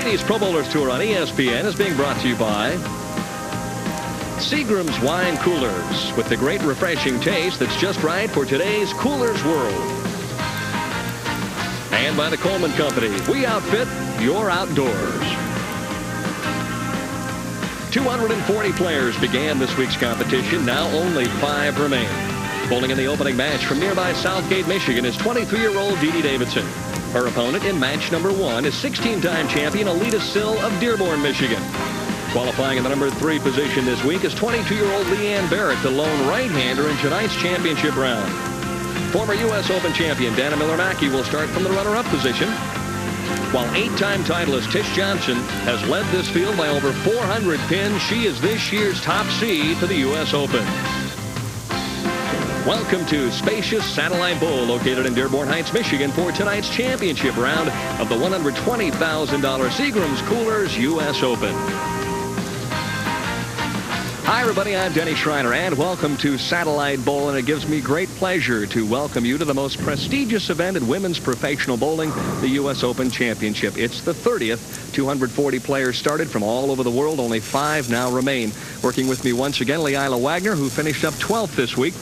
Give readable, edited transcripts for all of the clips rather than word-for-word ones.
Ladies Pro Bowlers Tour on ESPN is being brought to you by Seagram's Wine Coolers, with the great refreshing taste that's just right for today's Coolers world. And by the Coleman Company, we outfit your outdoors. 240 players began this week's competition. Now only 5 remain. Bowling in the opening match from nearby Southgate, Michigan is 23-year-old Dee Dee Davidson. Her opponent in match number 1 is 16-time champion Alita Sill of Dearborn, Michigan. Qualifying in the number 3 position this week is 22-year-old Leanne Barrett, the lone right-hander in tonight's championship round. Former U.S. Open champion Dana Miller-Mackie will start from the runner-up position, while 8-time titleist Tish Johnson has led this field by over 400 pins. She is this year's top seed for the U.S. Open. Welcome to spacious Satellite Bowl, located in Dearborn Heights, Michigan, for tonight's championship round of the $120,000 Seagram's Coolers U.S. Open. Hi, everybody. I'm Denny Schreiner, and welcome to Satellite Bowl. And it gives me great pleasure to welcome you to the most prestigious event in women's professional bowling, the U.S. Open Championship. It's the 30th. 240 players started from all over the world. Only 5 now remain. Working with me once again, Leila Wagner, who finished up 12th this week.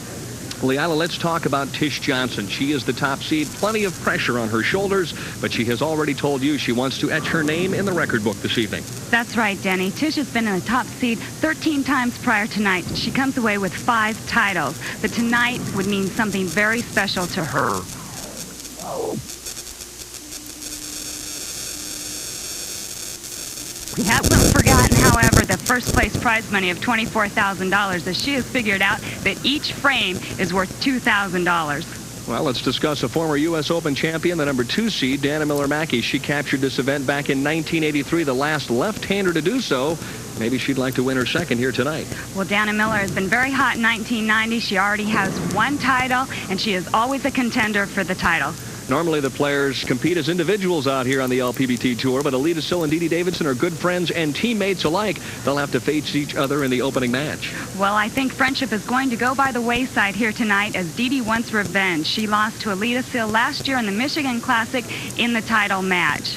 Leila, let's talk about Tish Johnson. She is the top seed. Plenty of pressure on her shoulders, but she has already told you she wants to etch her name in the record book this evening. That's right, Denny. Tish has been in the top seed 13 times prior tonight. She comes away with 5 titles, but tonight would mean something very special to her. We haven't forgotten, however, the first place prize money of $24,000, as she has figured out that each frame is worth $2,000. Well, let's discuss a former U.S. Open champion, the number 2 seed, Dana Miller-Mackie. She captured this event back in 1983, the last left-hander to do so. Maybe she'd like to win her second here tonight. Well, Dana Miller has been very hot in 1990. She already has 1 title, and she is always a contender for the title. Normally, the players compete as individuals out here on the LPBT Tour, but Alita Sill and Dee Dee Davidson are good friends and teammates alike. They'll have to face each other in the opening match. Well, I think friendship is going to go by the wayside here tonight, as Dee Dee wants revenge. She lost to Alita Sill last year in the Michigan Classic in the title match.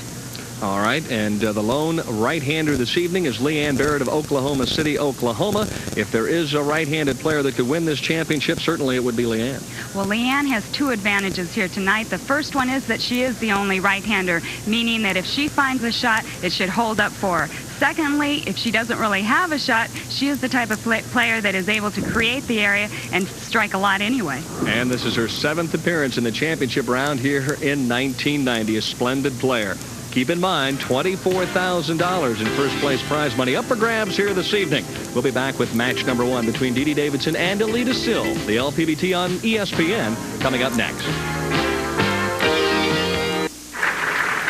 All right, and the lone right-hander this evening is Leanne Barrett of Oklahoma City, Oklahoma. If there is a right-handed player that could win this championship, certainly it would be Leanne. Well, Leanne has 2 advantages here tonight. The first one is that she is the only right-hander, meaning that if she finds a shot, it should hold up for her. Secondly, if she doesn't really have a shot, she is the type of player that is able to create the area and strike a lot anyway. And this is her 7th appearance in the championship round here in 1990. A splendid player. Keep in mind, $24,000 in first place prize money up for grabs here this evening. We'll be back with match number 1 between Dee Dee Davidson and Alita Sill. The LPBT on ESPN coming up next.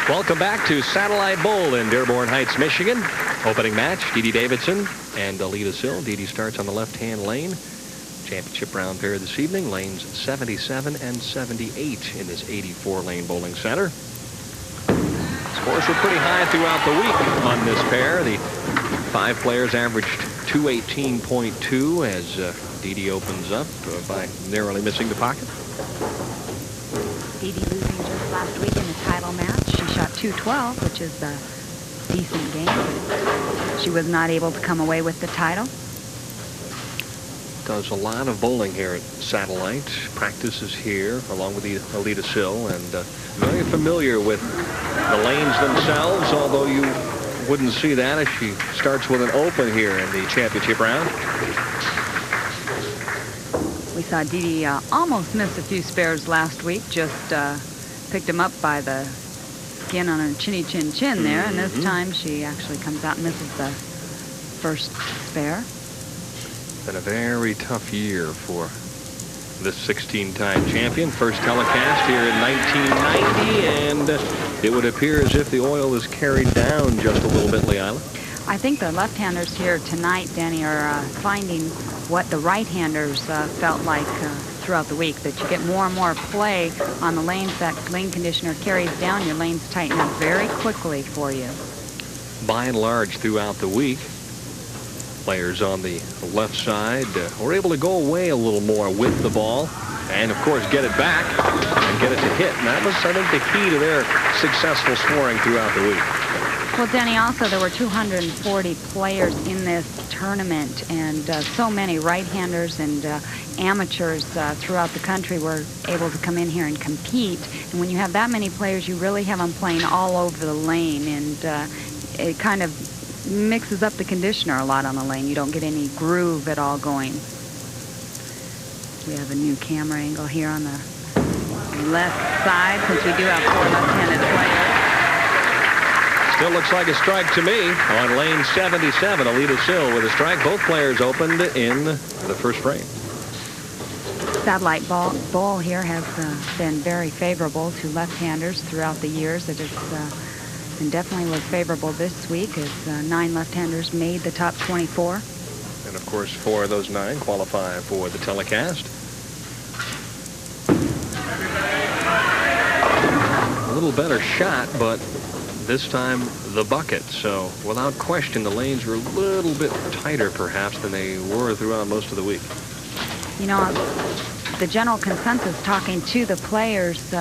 Welcome back to Satellite Bowl in Dearborn Heights, Michigan. Opening match, Dee Dee Davidson and Alita Sill. Dee Dee starts on the left-hand lane. Championship round pair this evening. Lanes 77 and 78 in this 84-lane bowling center. Scores were pretty high throughout the week on this pair. The 5 players averaged 218.2 as Dee Dee opens up by narrowly missing the pocket. Dee Dee losing just last week in the title match. She shot .212, which is a decent game. She was not able to come away with the title. Does a lot of bowling here at Satellite. Practices here along with the Alita Sill, and very familiar with the lanes themselves, although you wouldn't see that as she starts with an open here in the championship round. We saw Dee Dee almost miss a few spares last week, just picked them up by the skin on her chinny chin chin there, and this time she actually comes out and misses the first spare. Been a very tough year for this 16-time champion. First telecast here in 1990, and it would appear as if the oil is carried down just a little bit, Leila. I think the left-handers here tonight, Danny, are finding what the right-handers felt like throughout the week, that you get more and more play on the lanes. That lane conditioner carries down, your lanes tighten up very quickly for you. By and large, throughout the week, players on the left side were able to go away a little more with the ball and, of course, get it back and get it to hit. And that was, I think, the key to their successful scoring throughout the week. Well, Denny, also there were 240 players in this tournament, and so many right-handers and amateurs throughout the country were able to come in here and compete. And when you have that many players, you really have them playing all over the lane, and it kind of mixes up the conditioner a lot on the lane. You don't get any groove at all going. We have a new camera angle here on the left side, since we do have 4 left-handed players. Still looks like a strike to me on lane 77. Alita Sill with a strike. Both players opened in the first frame. Satellite ball here has been very favorable to left-handers throughout the years. It is, and definitely was favorable this week, as 9 left-handers made the top 24. And of course, 4 of those 9 qualify for the telecast. A little better shot, but this time the bucket. So without question, the lanes were a little bit tighter perhaps than they were throughout most of the week. You know, the general consensus talking to the players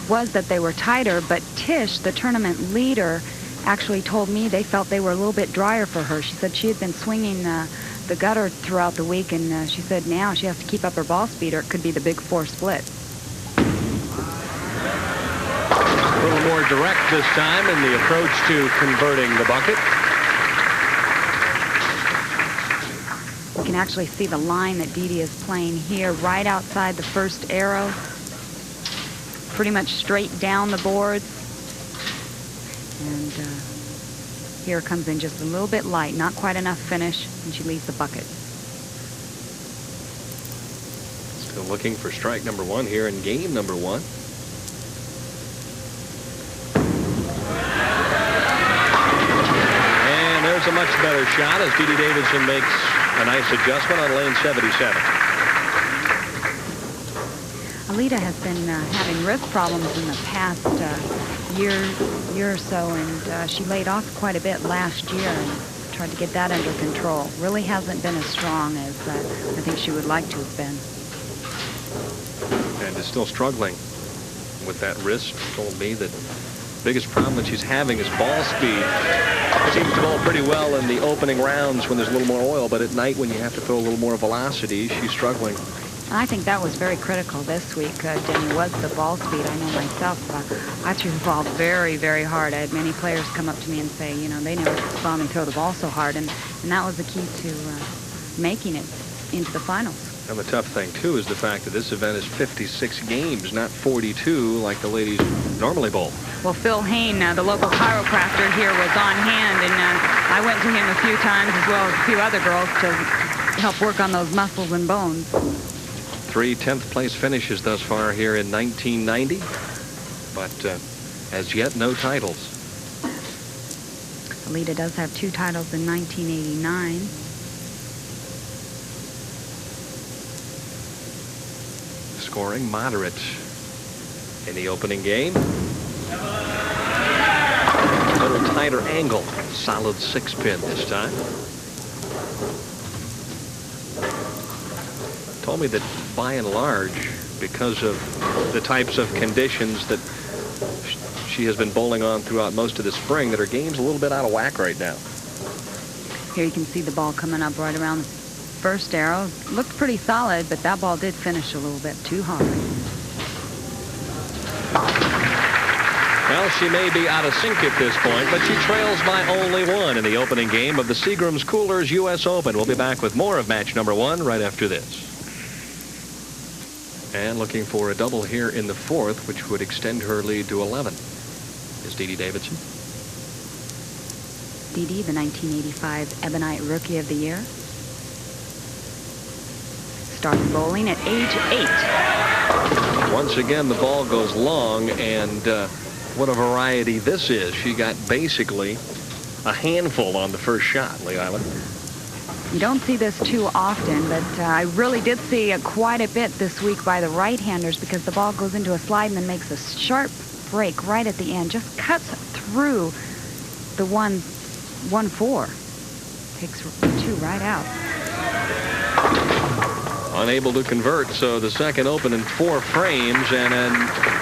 was that they were tighter, but Tish, the tournament leader, actually told me they felt they were a little bit drier for her. She said she had been swinging the gutter throughout the week, and she said now she has to keep up her ball speed or it could be the big 4 split. A little more direct this time in the approach to converting the bucket. You can actually see the line that Dee Dee is playing here right outside the first arrow. Pretty much straight down the boards. And here it comes in just a little bit light, not quite enough finish, and she leaves the bucket. Still looking for strike number 1 here in game number 1. A much better shot as Dee Dee Davidson makes a nice adjustment on lane 77. Alita has been having wrist problems in the past year or so, and she laid off quite a bit last year and tried to get that under control. Really hasn't been as strong as I think she would like to have been. And is still struggling with that wrist. Told me that the biggest problem that she's having is ball speed. Seems to bowl pretty well in the opening rounds when there's a little more oil, but at night when you have to throw a little more velocity, she's struggling. I think that was very critical this week, Denny, was the ball speed. I know myself, I threw the ball very, very hard. I had many players come up to me and say, you know, they never saw me throw the ball so hard, and that was the key to making it into the finals. And the tough thing, too, is the fact that this event is 56 games, not 42 like the ladies normally bowl. Well, Phil Hain, the local chiropractor here, was on hand, and I went to him a few times, as well as a few other girls, to help work on those muscles and bones. 3 10th place finishes thus far here in 1990, but as yet no titles. Alita does have 2 titles in 1989. Scoring moderate in the opening game. A little tighter angle. Solid 6-pin this time. Told me that by and large, because of the types of conditions that she has been bowling on throughout most of the spring, that her game's a little bit out of whack right now. Here you can see the ball coming up right around the first arrow. Looked pretty solid, but that ball did finish a little bit too hard. Well, she may be out of sync at this point, but she trails by only 1 in the opening game of the Seagram's Coolers U.S. Open. We'll be back with more of match number 1 right after this. And looking for a double here in the 4th, which would extend her lead to 11, is Dee Dee Davidson. Dee Dee, the 1985 Ebonite Rookie of the Year. Started bowling at age 8. Once again, the ball goes long, and what a variety this is. She got basically a handful on the first shot, Lee Island. You don't see this too often, but I really did see quite a bit this week by the right-handers, because the ball goes into a slide and then makes a sharp break right at the end. Just cuts through the 1-4. Takes 2 right out. Unable to convert, so the second open in 4 frames, and then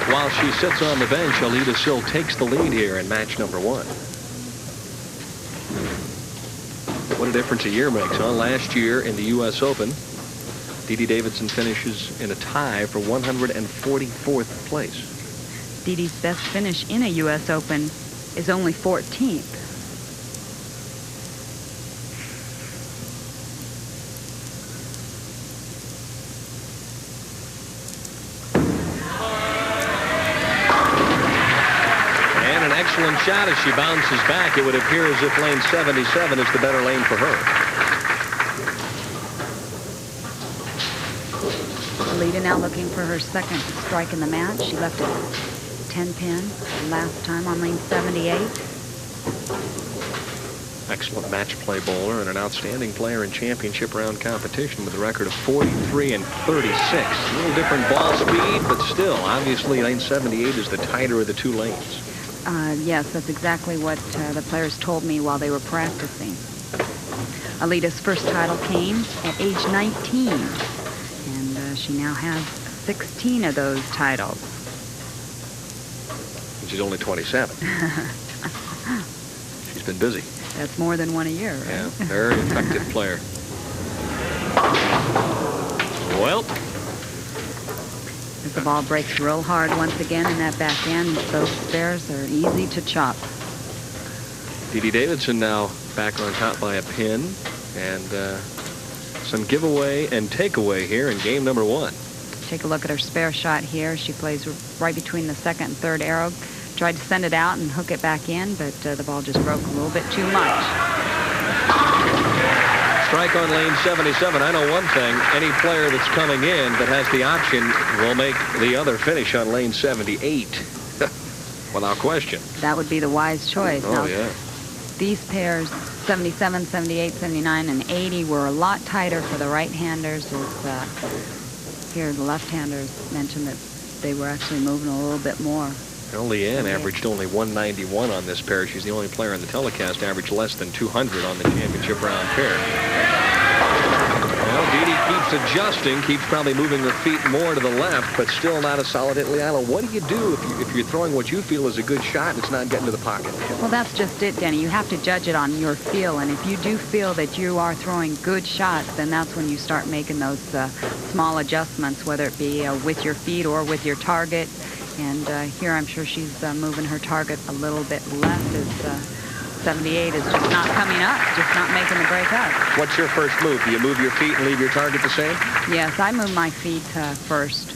while she sits on the bench, Alita Sill takes the lead here in match number 1. a difference a year makes, huh? Last year in the U.S. Open, Dee Davidson finishes in a tie for 144th place. Dee's best finish in a U.S. Open is only 14th. And an excellent shot as she bounces back. It would appear as if lane 77 is the better lane for her. Alida now looking for her second strike in the match. She left a 10-pin last time on lane 78. Excellent match play bowler and an outstanding player in championship round competition with a record of 43 and 36. A little different ball speed, but still, obviously, lane 78 is the tighter of the two lanes. Yes, that's exactly what the players told me while they were practicing. Alida's first title came at age 19, and she now has 16 of those titles. And she's only 27. She's been busy. That's more than one a year, right? Yeah, very effective player. Well, as the ball breaks real hard once again in that back end, those spares are easy to chop. Dee Davidson now back on top by a pin, and some giveaway and takeaway here in game number 1. Take a look at her spare shot here. She plays right between the second and third arrow. Tried to send it out and hook it back in, but the ball just broke a little bit too much. Strike on lane 77. I know one thing. Any player that's coming in that has the option will make the other finish on lane 78. Without question. That would be the wise choice. Oh, now, yeah. These pairs, 77, 78, 79, and 80, were a lot tighter for the right-handers. Here, the left-handers mentioned that they were actually moving a little bit more. Leanne averaged only 191 on this pair. She's the only player in the telecast averaged less than 200 on the championship round pair. Well, Dee keeps adjusting, keeps probably moving her feet more to the left, but still not a solid hit. Leanna, what do you do if you're throwing what you feel is a good shot and it's not getting to the pocket? Well, that's just it, Denny. You have to judge it on your feel, and if you do feel that you are throwing good shots, then that's when you start making those small adjustments, whether it be with your feet or with your target. And here I'm sure she's moving her target a little bit left as 78 is just not coming up, just not making the break up. What's your first move? Do you move your feet and leave your target the same? Yes, I move my feet first.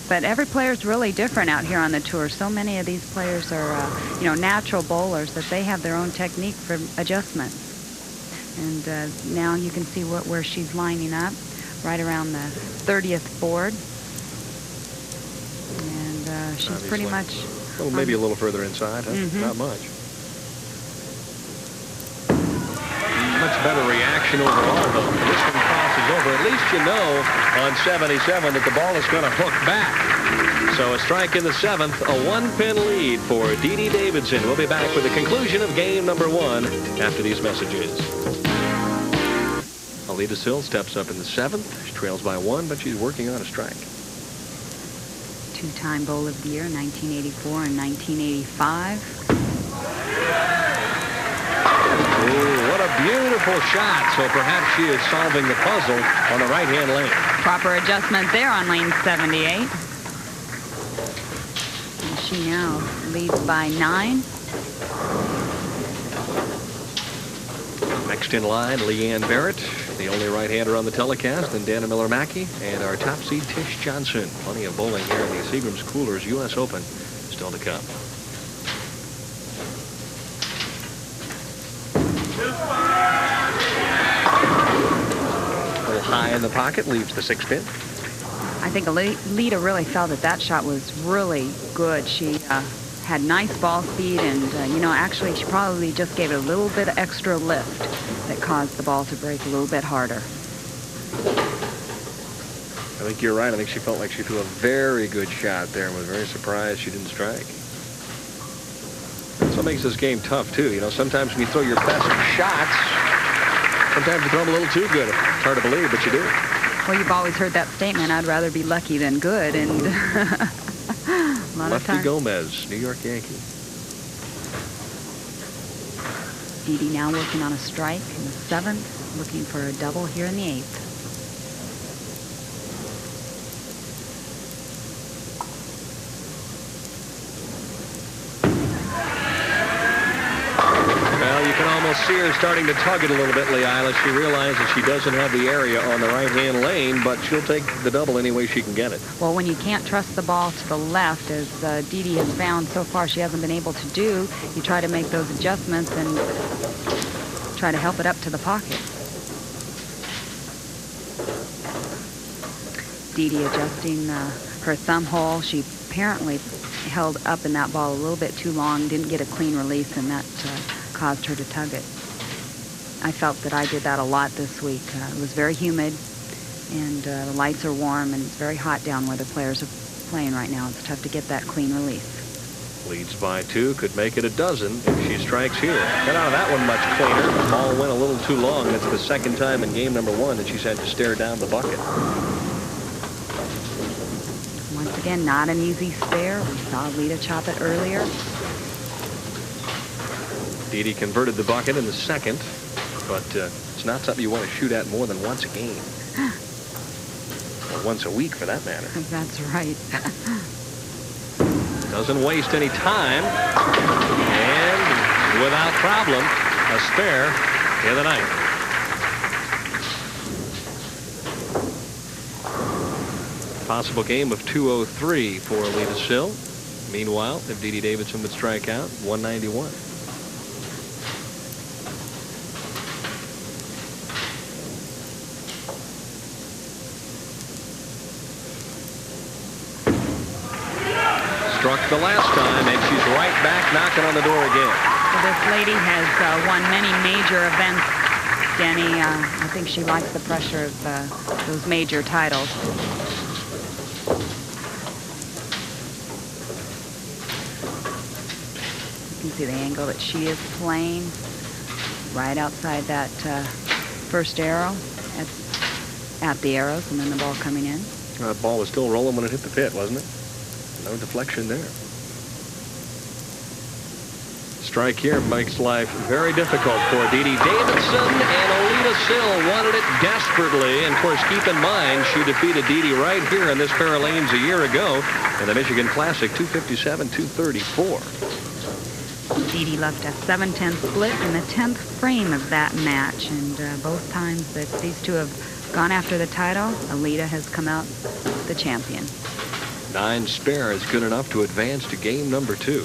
But every player's really different out here on the tour. So many of these players are, natural bowlers that they have their own technique for adjustments. And now you can see where she's lining up, right around the 30th board. She's obviously pretty much... Well, maybe a little further inside, huh? Not much. Much better reaction overall, though. This one crosses over. At least you know on 77 that the ball is going to hook back. So a strike in the 7th, a 1-pin lead for Dee Davidson. We'll be back with the conclusion of game number 1 after these messages. Alida Sill steps up in the 7th. She trails by 1, but she's working on a strike. Two-time Bowl of the Year, 1984 and 1985. Ooh, what a beautiful shot. So perhaps she is solving the puzzle on the right-hand lane. Proper adjustment there on lane 78. And she now leads by 9. Next in line, Leanne Barrett, the only right-hander on the telecast, and Dana Miller-Mackie, and our top seed, Tish Johnson. Plenty of bowling here in the Seagram's Coolers U.S. Open still to come. A little high in the pocket, leaves the 6-pin. I think Alida really felt that shot was really good. She had nice ball speed, and actually she probably just gave it a little bit of extra lift that caused the ball to break a little bit harder. I think you're right. I think she felt like she threw a very good shot there and was very surprised she didn't strike. That's what makes this game tough too. Sometimes when you throw your best shots, sometimes you throw them a little too good. It's hard to believe, but you do. Well, you've always heard that statement, I'd rather be lucky than good, and Lefty Gomez, New York Yankee. Didi now working on a strike in the 7th, looking for a double here in the 8th. Well, you can almost see her starting to tug it a little bit, Leila. She realizes she doesn't have the area on the right-hand lane, but she'll take the double any way she can get it. Well, when you can't trust the ball to the left, as Didi has found so far she hasn't been able to do, you try to make those adjustments and try to help it up to the pocket. Didi adjusting her thumb hole. She apparently held up in that ball a little bit too long, didn't get a clean release, and that caused her to tug it. I felt that I did that a lot this week. It was very humid, and the lights are warm, and it's very hot down where the players are playing right now. It's tough to get that clean release. Leads by 2, could make it a dozen if she strikes here. Got out of that one much cleaner. The ball went a little too long. It's the second time in game number 1 that she's had to stare down the bucket. Once again, not an easy spare. We saw Lita chop it earlier. Didi converted the bucket in the 2nd, but it's not something you want to shoot at more than once a game. Or once a week, for that matter. That's right. Doesn't waste any time. And without problem, a spare in the 9th. Possible game of 203 for Alita Sill. Meanwhile, if Didi Davidson would strike out, 191. Struck the last time, and she's right back knocking on the door again. So this lady has won many major events, Denny. I think she likes the pressure of those major titles. You can see the angle that she is playing right outside that first arrow at the arrows, and then the ball coming in. That ball was still rolling when it hit the pit, wasn't it? No deflection there. Strike here makes life very difficult for Didi Davidson, and Alita Sill wanted it desperately. And of course, keep in mind, she defeated Didi right here in this pair of lanes a year ago in the Michigan Classic, 257-234. Didi left a 7-10 split in the 10th frame of that match, and both times that these two have gone after the title, Alita has come out the champion. 9 spare is good enough to advance to game number 2.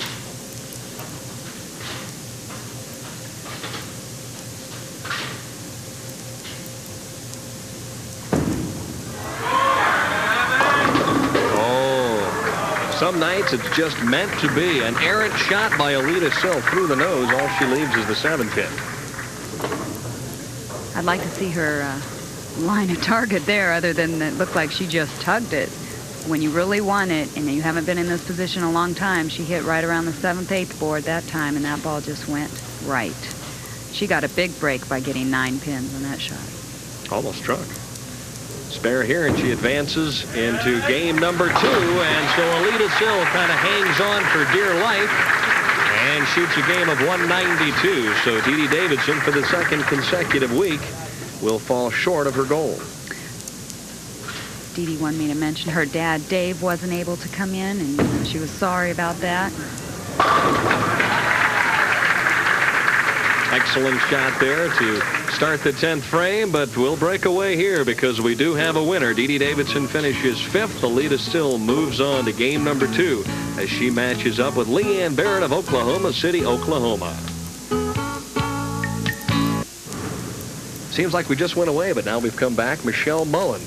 Oh, some nights it's just meant to be. An errant shot by Alita Sill through the nose. All she leaves is the 7-pin. I'd like to see her line a target there, other than it looked like she just tugged it. When you really want it, and you haven't been in this position a long time, she hit right around the 7th, 8th board that time, and that ball just went right. She got a big break by getting 9 pins on that shot. Almost struck. Spare here, and she advances into game number 2, and so Alita Sill kind of hangs on for dear life and shoots a game of 192. So Didi Davidson, for the 2nd consecutive week, will fall short of her goal. Didi wanted me to mention her dad, Dave, wasn't able to come in, and she was sorry about that. Excellent shot there to start the 10th frame, but we'll break away here because we do have a winner. Didi Davidson finishes 5th. Alita Sill moves on to game number 2 as she matches up with Leanne Barrett of Oklahoma City, Oklahoma. Seems like we just went away, but now we've come back. Michelle Mullen,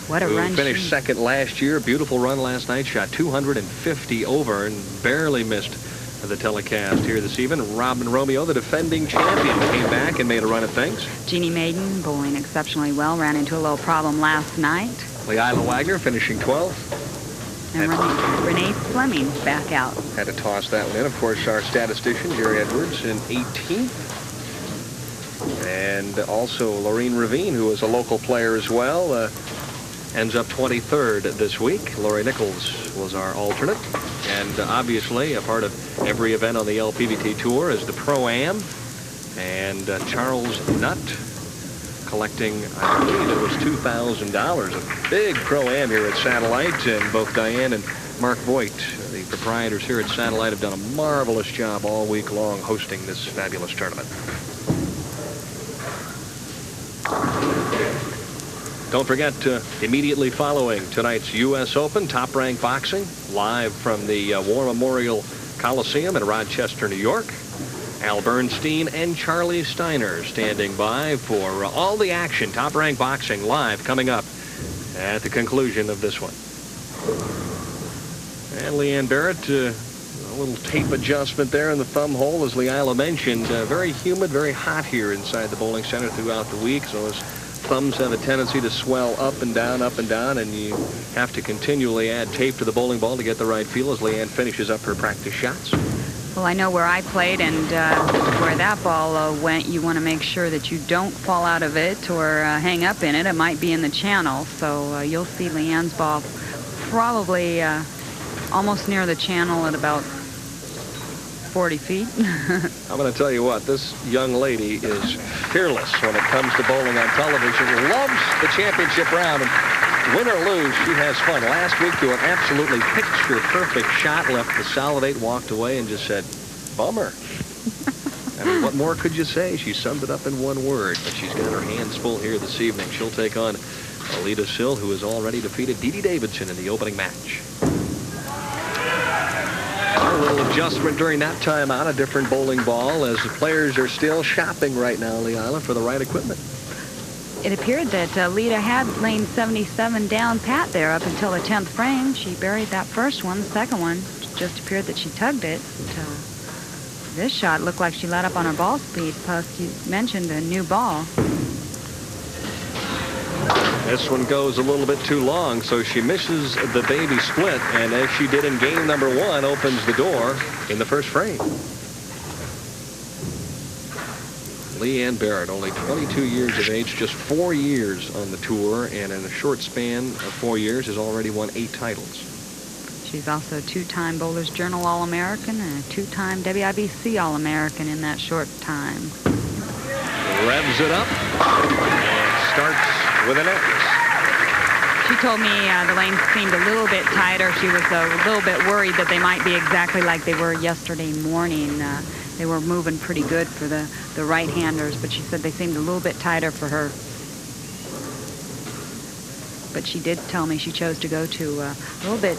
what a run. Who finished 2nd last year. Beautiful run last night. Shot 250 over and barely missed the telecast here this evening. Robin Romeo, the defending champion, came back and made a run at things. Jeannie Maiden bowling exceptionally well. Ran into a little problem last night. Leila Wagner finishing 12th. And Renee Fleming back out. Had to toss that one in. Of course, our statistician, Jerry Edwards, in 18th. And also Laureen Ravine, who is a local player as well, ends up 23rd this week. Lori Nichols was our alternate. And obviously, a part of every event on the LPBT Tour is the Pro-Am. And Charles Nutt collecting, I believe it was $2,000. A big pro-am here at Satellite. And both Diane and Mark Voigt, the proprietors here at Satellite, have done a marvelous job all week long hosting this fabulous tournament. Don't forget, immediately following tonight's U.S. Open, Top Rank Boxing, live from the War Memorial Coliseum in Rochester, New York. Al Bernstein and Charlie Steiner standing by for all the action. Top Rank Boxing live coming up at the conclusion of this one. And Leanne Barrett, a little tape adjustment there in the thumb hole, as Leila mentioned. Very humid, very hot here inside the bowling center throughout the week. So those thumbs have a tendency to swell up and down, and you have to continually add tape to the bowling ball to get the right feel as Leanne finishes up her practice shots. Well, I know where I played, and where that ball went, you want to make sure that you don't fall out of it or hang up in it. It might be in the channel, so you'll see Leanne's ball probably almost near the channel at about 40 feet. I'm going to tell you what, this young lady is fearless when it comes to bowling on television. Loves the championship round, and win or lose, she has fun. Last week, to an absolutely picture-perfect shot, left the salivate, walked away, and just said, bummer. I mean, what more could you say? She summed it up in one word, but she's got her hands full here this evening. She'll take on Alida Sill, who has already defeated Dee Dee Davidson in the opening match. A little adjustment during that timeout, a different bowling ball, as the players are still shopping right now, Leila, for the right equipment. It appeared that Lita had lane 77 down pat there up until the 10th frame. She buried that first one. The second one just appeared that she tugged it. This shot looked like she let up on her ball speed. Plus, you mentioned a new ball. This one goes a little bit too long, so she misses the baby split, and as she did in game number 1, opens the door in the first frame. Leanne Barrett, only 22 years of age, just 4 years on the tour, and in a short span of 4 years has already won 8 titles. She's also a 2-time Bowler's Journal All-American and a 2-time WIBC All-American in that short time. Revs it up and starts with an X. She told me the lanes seemed a little bit tighter. She was a little bit worried that they might be exactly like they were yesterday morning. They were moving pretty good for the right-handers, but she said they seemed a little bit tighter for her. But she did tell me she chose to go to a little bit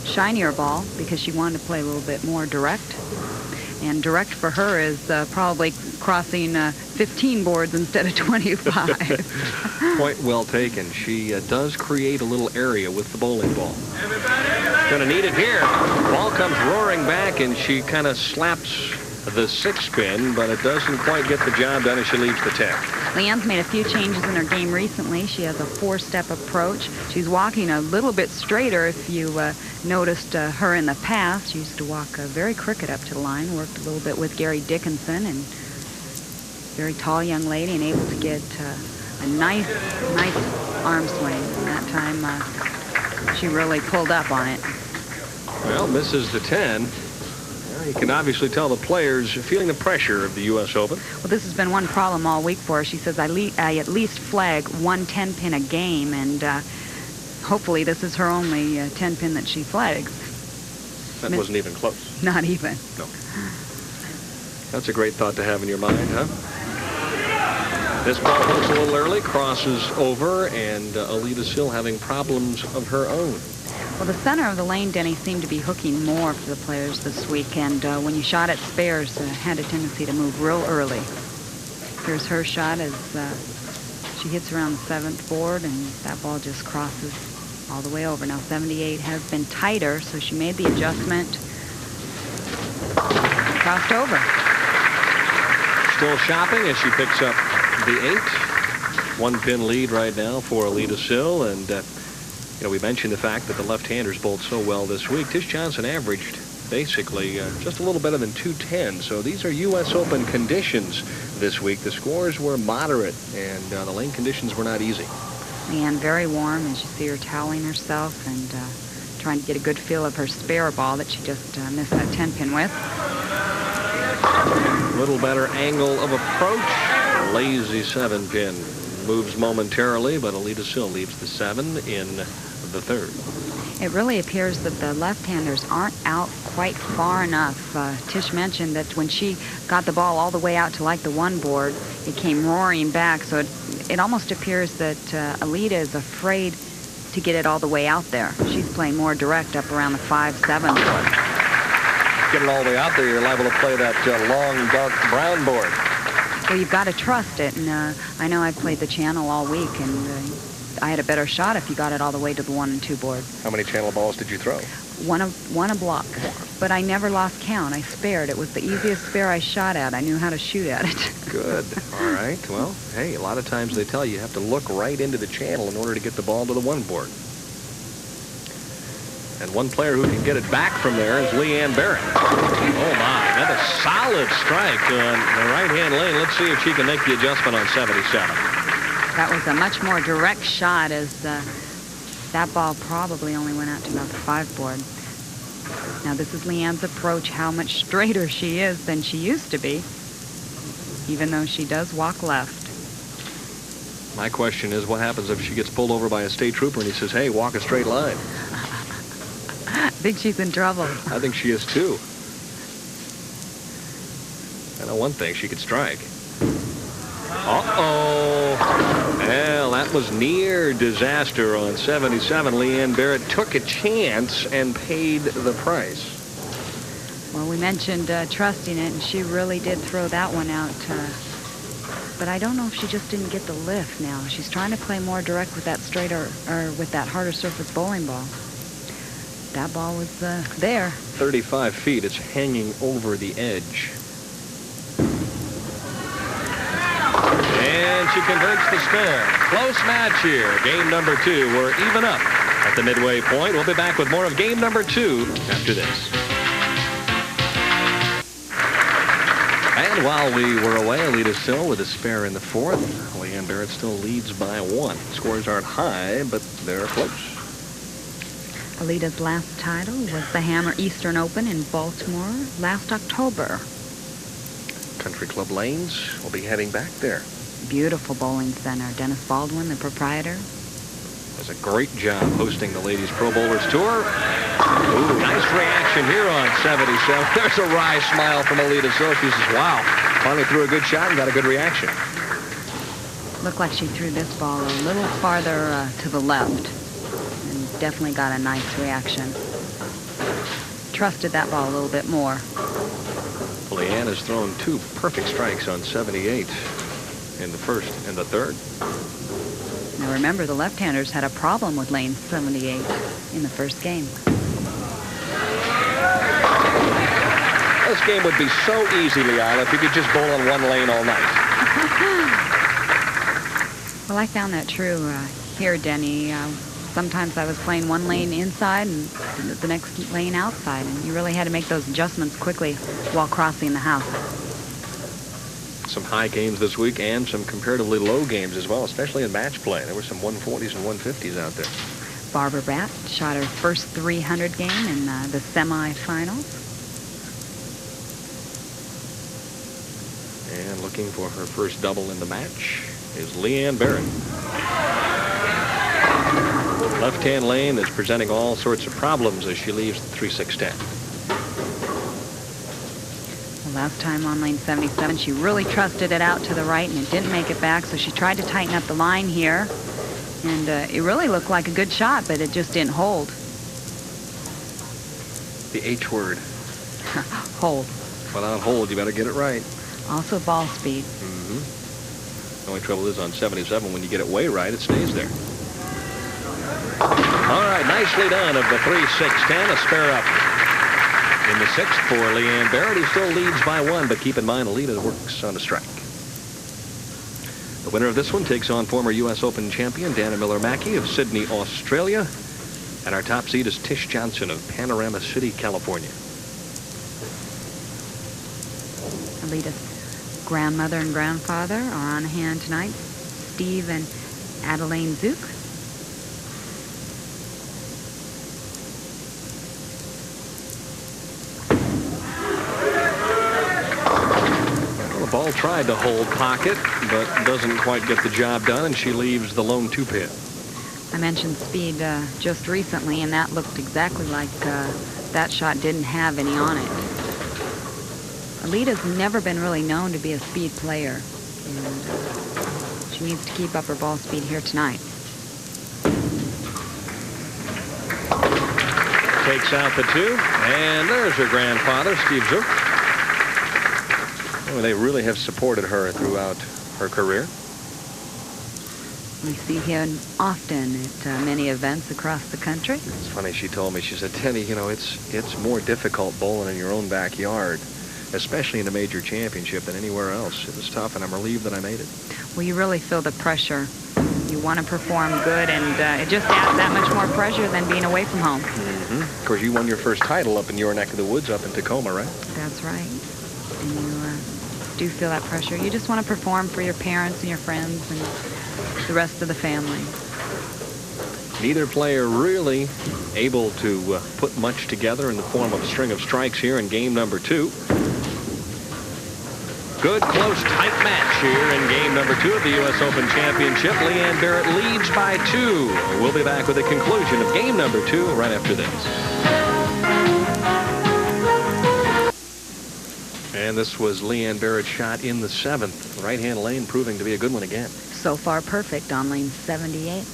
shinier ball because she wanted to play a little bit more direct. And direct for her is probably crossing 15 boards instead of 25. Point well taken. She does create a little area with the bowling ball. Gonna need it here. Ball comes roaring back, and she kind of slaps the 6-pin, but it doesn't quite get the job done as she leaves the 10. Leanne's made a few changes in her game recently. She has a 4-step approach. She's walking a little bit straighter. If you noticed her in the past, she used to walk very crooked up to the line, worked a little bit with Gary Dickinson, and very tall young lady, and able to get a nice arm swing. And that time she really pulled up on it. Well, misses the 10. You can obviously tell the players feeling the pressure of the U.S. Open. Well, this has been one problem all week for her. She says, I at least flag 1 10-pin a game, and hopefully this is her only 10-pin that she flags. That wasn't even close. Not even. No. That's a great thought to have in your mind, huh? This ball hooks a little early, crosses over, and Alida Sill having problems of her own. Well, the center of the lane, Denny, seemed to be hooking more for the players this week, and when you shot at spares, had a tendency to move real early. Here's her shot as she hits around the 7th board, and that ball just crosses all the way over. Now, 78 has been tighter, so she made the adjustment. Crossed over. Still shopping as she picks up the 8. 1-pin lead right now for Alida Sill, and you know, we mentioned the fact that the left-handers bowled so well this week. Tish Johnson averaged basically just a little better than 210. So these are U.S. Open conditions this week. The scores were moderate, and the lane conditions were not easy. And very warm, as you see her toweling herself and trying to get a good feel of her spare ball that she just missed that 10-pin with. A little better angle of approach. Lazy 7-pin. Moves momentarily, but Alita still leaves the 7 in the third. It really appears that the left-handers aren't out quite far enough. Tish mentioned that when she got the ball all the way out to like the 1 board, it came roaring back. So it almost appears that Alita is afraid to get it all the way out there. She's playing more direct up around the 5-7 board. Get it all the way out there, you're liable to play that long, dark brown board. Well, you've got to trust it. And I know I played the channel all week, and I had a better shot if you got it all the way to the 1 and 2 board. How many channel balls did you throw? One a block. But I never lost count. I spared. It was the easiest spare I shot at. I knew how to shoot at it. Good. All right. Well, hey, a lot of times they tell you have to look right into the channel in order to get the ball to the 1 board. And one player who can get it back from there is Leanne Barrett. Oh, my. Another solid strike on the right-hand lane. Let's see if she can make the adjustment on 77. That was a much more direct shot, as that ball probably only went out to about the 5 board. Now, this is Leanne's approach, how much straighter she is than she used to be, even though she does walk left. My question is, what happens if she gets pulled over by a state trooper and he says, hey, walk a straight line? I think she's in trouble. I think she is, too. I know one thing, she could strike. Uh-oh. Well, that was near disaster on 77. Leanne Barrett took a chance and paid the price. Well, we mentioned trusting it, and she really did throw that one out. But I don't know if she just didn't get the lift now. She's trying to play more direct with that straighter, or with that harder surface bowling ball. That ball was there. 35 feet. It's hanging over the edge. And she converts the score. Close match here. Game number 2. We're even up at the midway point. We'll be back with more of game number 2 after this. And while we were away, Alita still with a spare in the 4th. Leanne Barrett still leads by 1. Scores aren't high, but they're close. Alita's last title was the Hammer Eastern Open in Baltimore last October. Country Club Lanes will be heading back there. Beautiful bowling center. Dennis Baldwin, the proprietor, does a great job hosting the Ladies Pro Bowlers Tour. Ooh, nice reaction here on 77. There's a wry smile from Alita Silva. She says, wow, finally threw a good shot and got a good reaction. Looked like she threw this ball a little farther to the left, and definitely got a nice reaction. Trusted that ball a little bit more. Leanne has thrown 2 perfect strikes on 78 in the 1st and the 3rd. Now remember, the left-handers had a problem with lane 78 in the 1st game. This game would be so easy, Leila, if you could just bowl on 1 lane all night. Well, I found that true here, Denny. Sometimes I was playing 1 lane inside and the next lane outside, and you really had to make those adjustments quickly while crossing the house. Some high games this week and some comparatively low games as well, especially in match play. There were some 140s and 150s out there. Barbara Bratt shot her first 300 game in the semifinals. And looking for her first double in the match is Leanne Barrett. Left-hand lane is presenting all sorts of problems as she leaves the 3-6-10. Last time on lane 77, she really trusted it out to the right, and it didn't make it back, so she tried to tighten up the line here. And it really looked like a good shot, but it just didn't hold. The H word. Hold. Without hold, you better get it right. Also ball speed. Mm-hmm. The only trouble is on 77, when you get it way right, it stays there. All right, nicely done of the 3-6-10, a spare up. In the 6th for Leanne Barrett, he still leads by 1, but keep in mind, Alita works on a strike. The winner of this one takes on former U.S. Open champion Dana Miller-Mackie of Sydney, Australia. And our top seed is Tish Johnson of Panorama City, California. Alita's grandmother and grandfather are on hand tonight. Steve and Adeline Zook. Ball tried to hold pocket, but doesn't quite get the job done, and she leaves the lone 2-pin. I mentioned speed just recently, and that looked exactly like that shot didn't have any on it. Alita's never been really known to be a speed player, and she needs to keep up her ball speed here tonight. Takes out the 2, and there's her grandfather, Steve Zook. Oh, they really have supported her throughout her career. We see him often at many events across the country. It's funny, she told me, she said, Tenny, you know, it's more difficult bowling in your own backyard, especially in a major championship, than anywhere else. It was tough, and I'm relieved that I made it. Well, you really feel the pressure. You want to perform good, and it just adds that much more pressure than being away from home. Mm-hmm. Of course, you won your first title up in your neck of the woods, up in Tacoma, right? That's right. And you do feel that pressure. You just want to perform for your parents and your friends and the rest of the family. Neither player really able to put much together in the form of a string of strikes here in game number 2. Good, close, tight match here in game number 2 of the U.S. Open Championship. Leanne Barrett leads by 2. We'll be back with the conclusion of game number 2 right after this. And this was Leanne Barrett's shot in the 7th. Right-hand lane proving to be a good one again. So far perfect on lane 78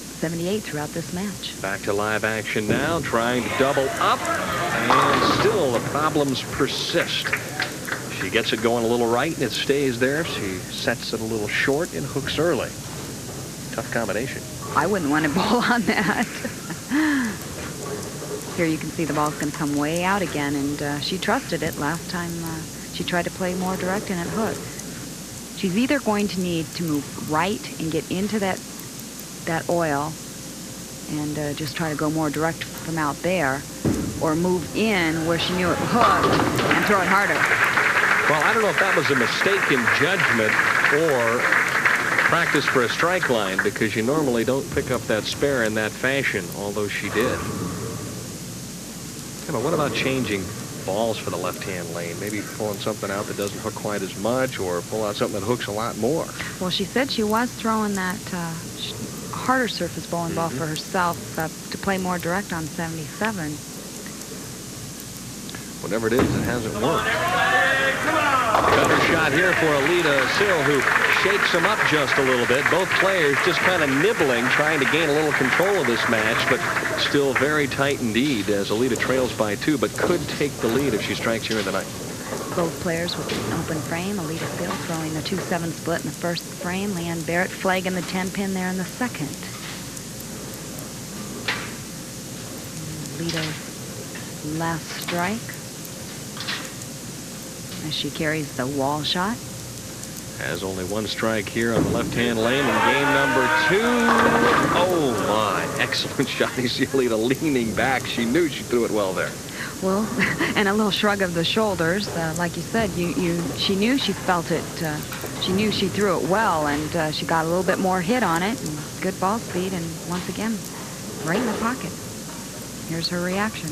throughout this match. Back to live action now, trying to double up, and still the problems persist. She gets it going a little right, and it stays there. She sets it a little short and hooks early. Tough combination. I wouldn't want to bowl on that. Here you can see the ball's going to come way out again, and she trusted it last time. She tried to play more direct, and it hooked. She's either going to need to move right and get into that oil and just try to go more direct from out there, or move in where she knew it hooked and throw it harder. Well, I don't know if that was a mistake in judgment or practice for a strike line, because you normally don't pick up that spare in that fashion, although she did. You know, what about changing balls for the left-hand lane? Maybe pulling something out that doesn't hook quite as much, or pull out something that hooks a lot more. Well, she said she was throwing that harder surface bowling ball for herself to play more direct on 77. Whatever it is, it hasn't worked. Better shot here for Alita Sill, who shakes him up just a little bit. Both players just kind of nibbling, trying to gain a little control of this match, but still very tight indeed as Alita trails by 2, but could take the lead if she strikes here in the 9th. Both players with an open frame. Alita Sill throwing the 2-7 split in the first frame. Leanne Barrett flagging the 10-pin there in the second. Alita's last strike as she carries the wall shot. Has only one strike here on the left-hand lane in game number 2. Oh my, excellent shot. You see Alita leaning back. She knew she threw it well there. Well, and a little shrug of the shoulders. Like you said, she knew she felt it. She knew she threw it well, and she got a little bit more hit on it. And good ball speed, and once again, right in the pocket. Here's her reaction.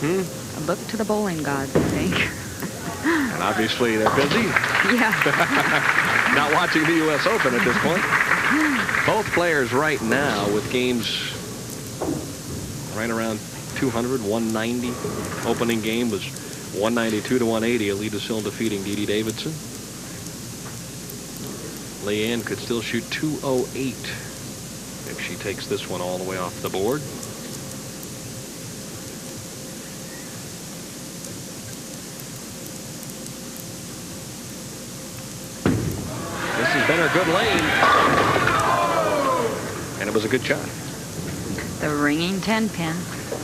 A look to the bowling gods, I think. And obviously they're busy. Yeah. Not watching the U.S. Open at this point. Both players right now with games right around 200, 190. Opening game was 192 to 180. Alita Sill defeating Dee Dee Davidson. Leanne could still shoot 208 if she takes this one all the way off the board. This has been a good lane. And it was a good shot. The ringing 10-pin.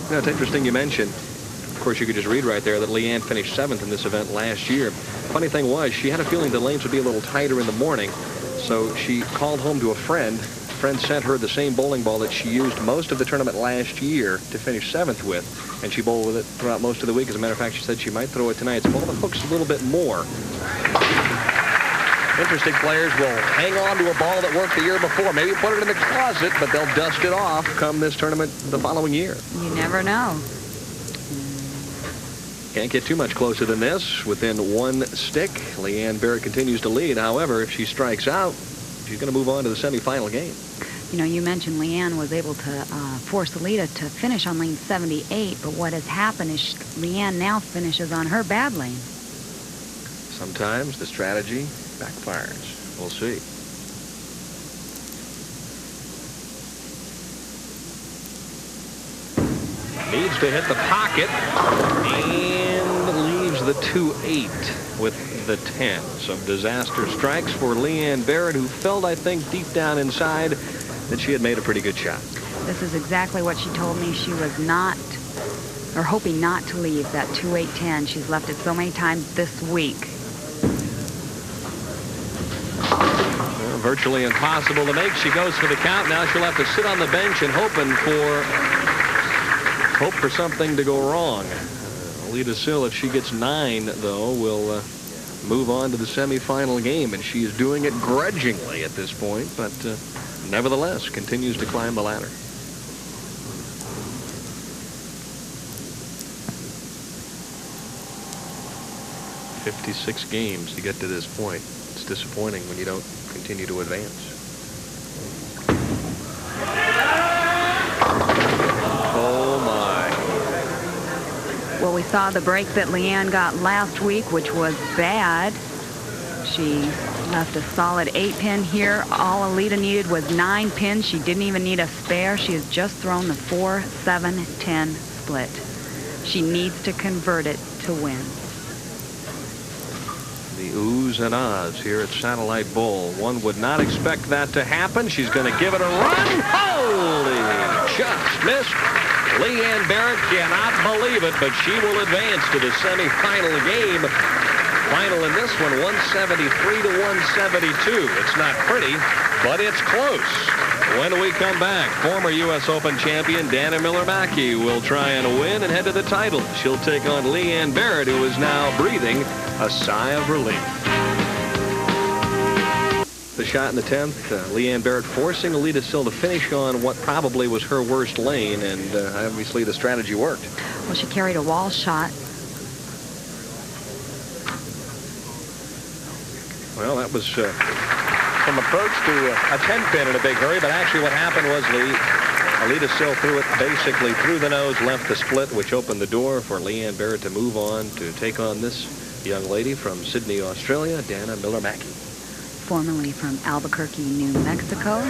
You know, it's interesting you mentioned, of course, you could just read right there that Leanne finished 7th in this event last year. Funny thing was, she had a feeling the lanes would be a little tighter in the morning, so she called home to a friend. Friend sent her the same bowling ball that she used most of the tournament last year to finish 7th with, and she bowled with it throughout most of the week. As a matter of fact, she said she might throw it tonight. It's a ball that hooks a little bit more. Interesting players will hang on to a ball that worked the year before. Maybe put it in the closet, but they'll dust it off come this tournament the following year. You never know. Can't get too much closer than this. Within one stick, Leanne Barrett continues to lead. However, if she strikes out, she's going to move on to the semifinal game. You know, you mentioned Leanne was able to force Alita to finish on lane 78, but what has happened is Leanne now finishes on her bad lane. Sometimes the strategy backfires. We'll see. Needs to hit the pocket and leaves the 2-8 with the 10. Some disaster strikes for Leanne Barrett, who felt, I think, deep down inside that she had made a pretty good shot. This is exactly what she told me. She was not, or hoping not to leave that 2-8-10. She's left it so many times this week. Well, virtually impossible to make. She goes for the count. Now she'll have to sit on the bench and hope for something to go wrong. Alita Sill, if she gets 9, though, will move on to the semifinal game, and she is doing it grudgingly at this point, but nevertheless continues to climb the ladder. "56 games to get to this point. It's disappointing when you don't continue to advance." Oh my. Well, we saw the break that Leanne got last week, which was bad. She left a solid 8-pin here. All Alita needed was 9 pins. She didn't even need a spare. She has just thrown the 4-7-10 split. She needs to convert it to win. The oohs and ahs here at Satellite Bowl. One would not expect that to happen. She's going to give it a run. Holy, just missed. Leanne Barrett cannot believe it, but she will advance to the semifinal game. Final in this one, 173 to 172. It's not pretty, but it's close. When we come back, former U.S. Open champion Dana Miller-Mackie will try and win and head to the title. She'll take on Leanne Barrett, who is now breathing a sigh of relief. The shot in the 10th, Leanne Barrett forcing Alita Sill to finish on what probably was her worst lane, and obviously the strategy worked. Well, she carried a wall shot. Well, that was from approach to a 10-pin in a big hurry, but actually what happened was Alita Sill threw it basically through the nose, left the split, which opened the door for Leanne Barrett to move on to take on this young lady from Sydney, Australia, Dana Miller-Mackie. Formerly from Albuquerque, New Mexico.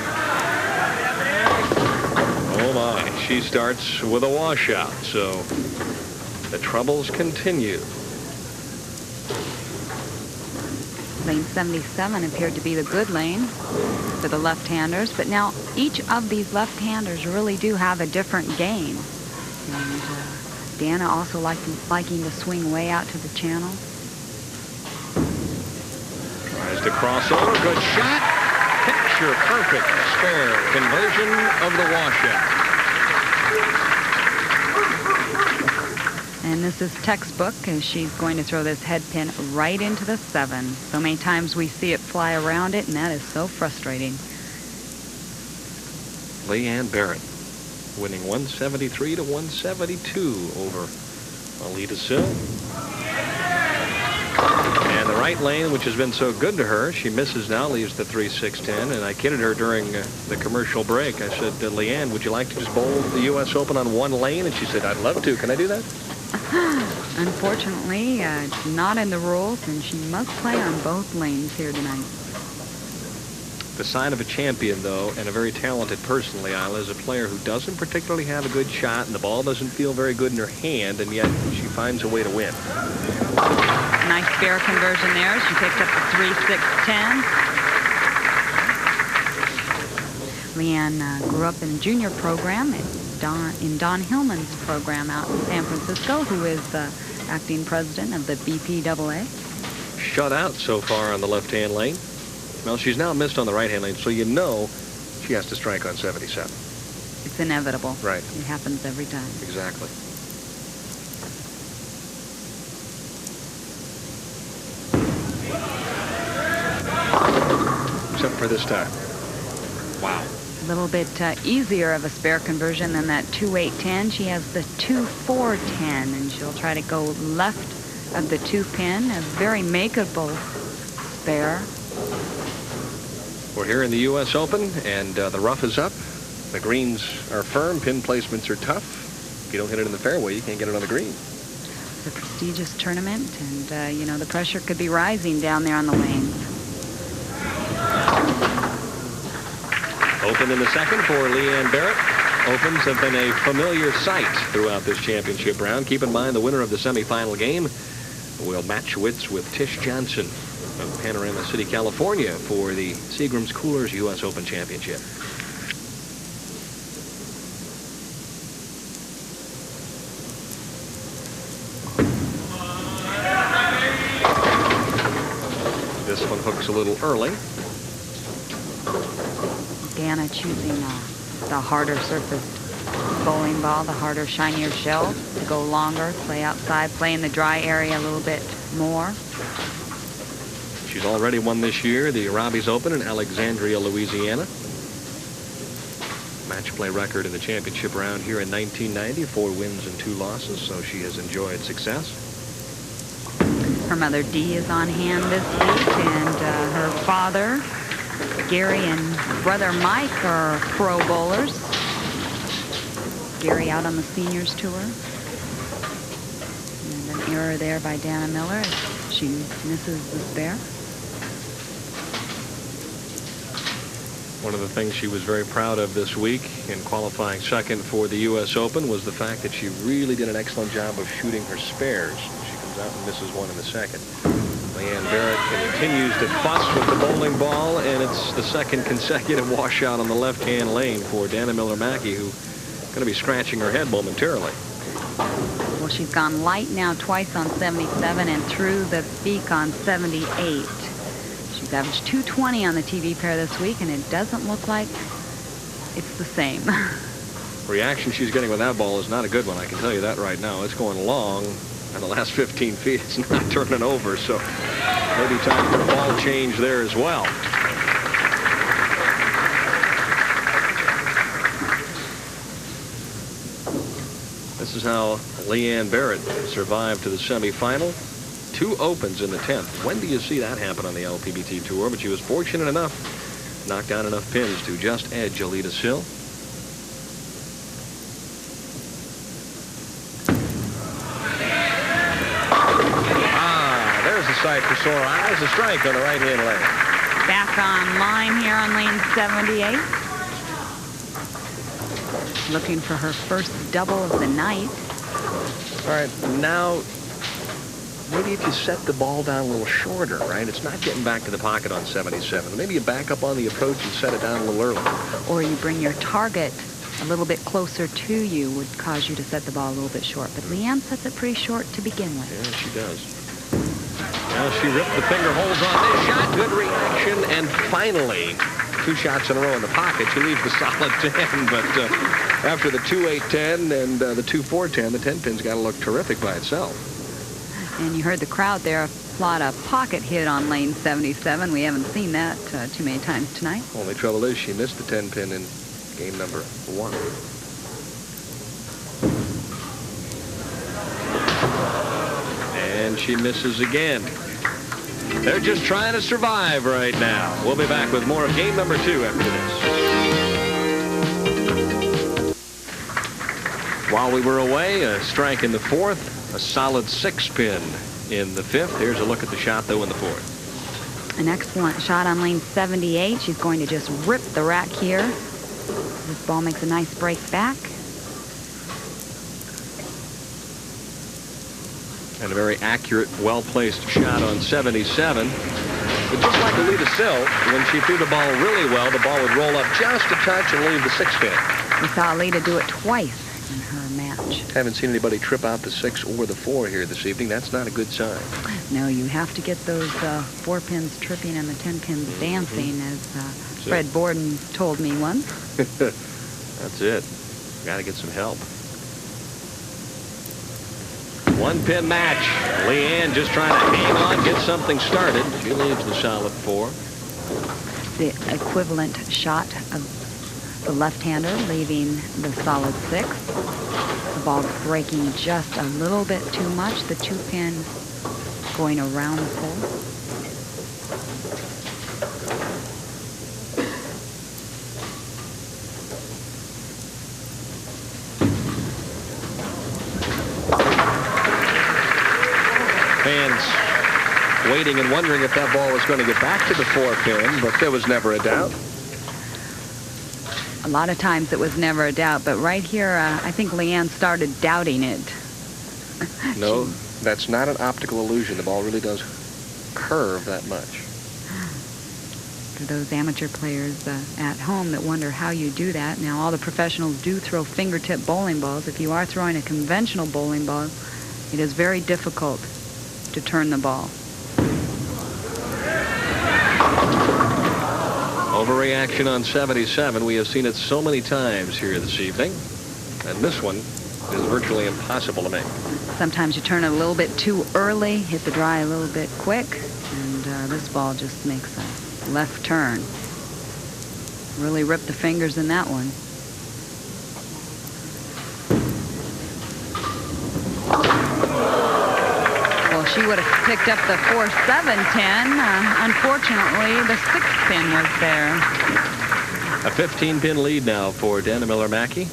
Oh my, she starts with a washout, so the troubles continue. Lane 77 appeared to be the good lane for the left-handers, but now each of these left-handers really do have a different game. And Dana also liking to swing way out to the channel. Tries to cross over, good shot. Picture perfect spare conversion of the washout. And this is textbook, as she's going to throw this head pin right into the 7. So many times we see it fly around it, and that is so frustrating. Leanne Barrett winning 173 to 172 over Alita Sill. And the right lane, which has been so good to her, she misses now, leaves the 3-6-10. And I kidded her during the commercial break. I said, Leanne, would you like to just bowl the U.S. Open on one lane? And she said, I'd love to. Can I do that? Unfortunately, it's not in the rules, and she must play on both lanes here tonight. The sign of a champion, though, and a very talented person, Leila, is a player who doesn't particularly have a good shot, and the ball doesn't feel very good in her hand, and yet she finds a way to win. Nice spare conversion there. She picked up the 3-6-10. Leanne grew up in a junior program in Don Hillman's program out in San Francisco, who is the acting president of the BPAA. Shut out so far on the left-hand lane. Well, she's now missed on the right-hand lane, so you know she has to strike on 77. It's inevitable. Right. It happens every time. Exactly. Except for this time. Wow. A little bit easier of a spare conversion than that 2-8-10. She has the 2-4-10, and she'll try to go left of the 2-pin. A very makeable spare. We're here in the U.S. Open, and the rough is up. The greens are firm. Pin placements are tough. If you don't hit it in the fairway, you can't get it on the green. It's a prestigious tournament, and you know, the pressure could be rising down there on the lanes. Open in the second for Leanne Barrett. Opens have been a familiar sight throughout this championship round. Keep in mind the winner of the semifinal game will match wits with Tish Johnson of Panorama City, California for the Seagram's Coolers U.S. Open Championship. This one hooks a little early. Dana choosing the harder surface bowling ball, the harder, shinier shell to go longer, play outside, play in the dry area a little bit more. She's already won this year the Robbie's Open in Alexandria, Louisiana. Match play record in the championship round here in 1990, 4 wins and 2 losses, so she has enjoyed success. Her mother Dee is on hand this week, and her father Gary and brother Mike are pro bowlers. Gary out on the seniors tour. And an error there by Dana Miller as she misses the spare. One of the things she was very proud of this week in qualifying second for the U.S. Open was the fact that she really did an excellent job of shooting her spares. She comes out and misses one in the second. Leanne Barrett continues to fuss with the bowling ball, and it's the second consecutive washout on the left-hand lane for Dana Miller-Mackie, who's going to be scratching her head momentarily. Well, she's gone light now twice on 77 and through the beak on 78. She's averaged 220 on the TV pair this week, and it doesn't look like it's the same. Reaction she's getting with that ball is not a good one, I can tell you that right now. It's going long. And the last 15 feet, it's not turning over, so maybe time for a ball change there as well. This is how Leanne Barrett survived to the semifinal. 2 opens in the 10th. When do you see that happen on the LPBT Tour? But she was fortunate enough, knocked down enough pins to just edge Alita Sill. Sight for sore eyes. A strike on the right-hand lane. Back on line here on lane 78. Looking for her first double of the night. All right, now maybe if you set the ball down a little shorter, right? It's not getting back to the pocket on 77. Maybe you back up on the approach and set it down a little early. Or you bring your target a little bit closer to you would cause you to set the ball a little bit short. But Leanne sets it pretty short to begin with. Yeah, she does. Now she ripped the finger holes on this shot. Good reaction. And finally, 2 shots in a row in the pocket. She leaves the solid 10. But after the 2-8-10 and the 2-4-10, the 10 pin's got to look terrific by itself. And you heard the crowd there applaud a pocket hit on lane 77. We haven't seen that too many times tonight. Only trouble is she missed the 10 pin in game number 1. And she misses again. They're just trying to survive right now. We'll be back with more of game number 2 after this. While we were away, a strike in the 4th, a solid 6-pin in the 5th. Here's a look at the shot, though, in the 4th. An excellent shot on lane 78. She's going to just rip the rack here. This ball makes a nice break back. And a very accurate, well-placed shot on 77. But just like Alita Sill, when she threw the ball really well, the ball would roll up just a touch and leave the 6-pin. We saw Alita do it twice in her match. Haven't seen anybody trip out the 6 or the 4 here this evening. That's not a good sign. No, you have to get those 4 pins tripping and the 10 pins dancing, as Fred Borden told me once. That's it. Got to get some help. 1-pin match. Leanne just trying to hang on, get something started. She leaves the solid 4. The equivalent shot of The left-hander leaving the solid 6. The ball breaking just a little bit too much. The 2-pin going around the pole. Fans waiting and wondering if that ball was going to get back to the 4-pin, but there was never a doubt. A lot of times it was never a doubt, but right here, I think Leanne started doubting it. No, that's not an optical illusion. The ball really does curve that much. For those amateur players at home that wonder how you do that, now all the professionals do throw fingertip bowling balls. If you are throwing a conventional bowling ball, it is very difficult to turn the ball. Overreaction on 77. We have seen it so many times here this evening. And this one is virtually impossible to make. Sometimes you turn it a little bit too early, hit the dry a little bit quick, and this ball just makes a left turn. Really ripped the fingers in that one. She would have picked up the 4-7-10. Unfortunately, the 6-pin was there. A 15-pin lead now for Dana Miller-Mackie,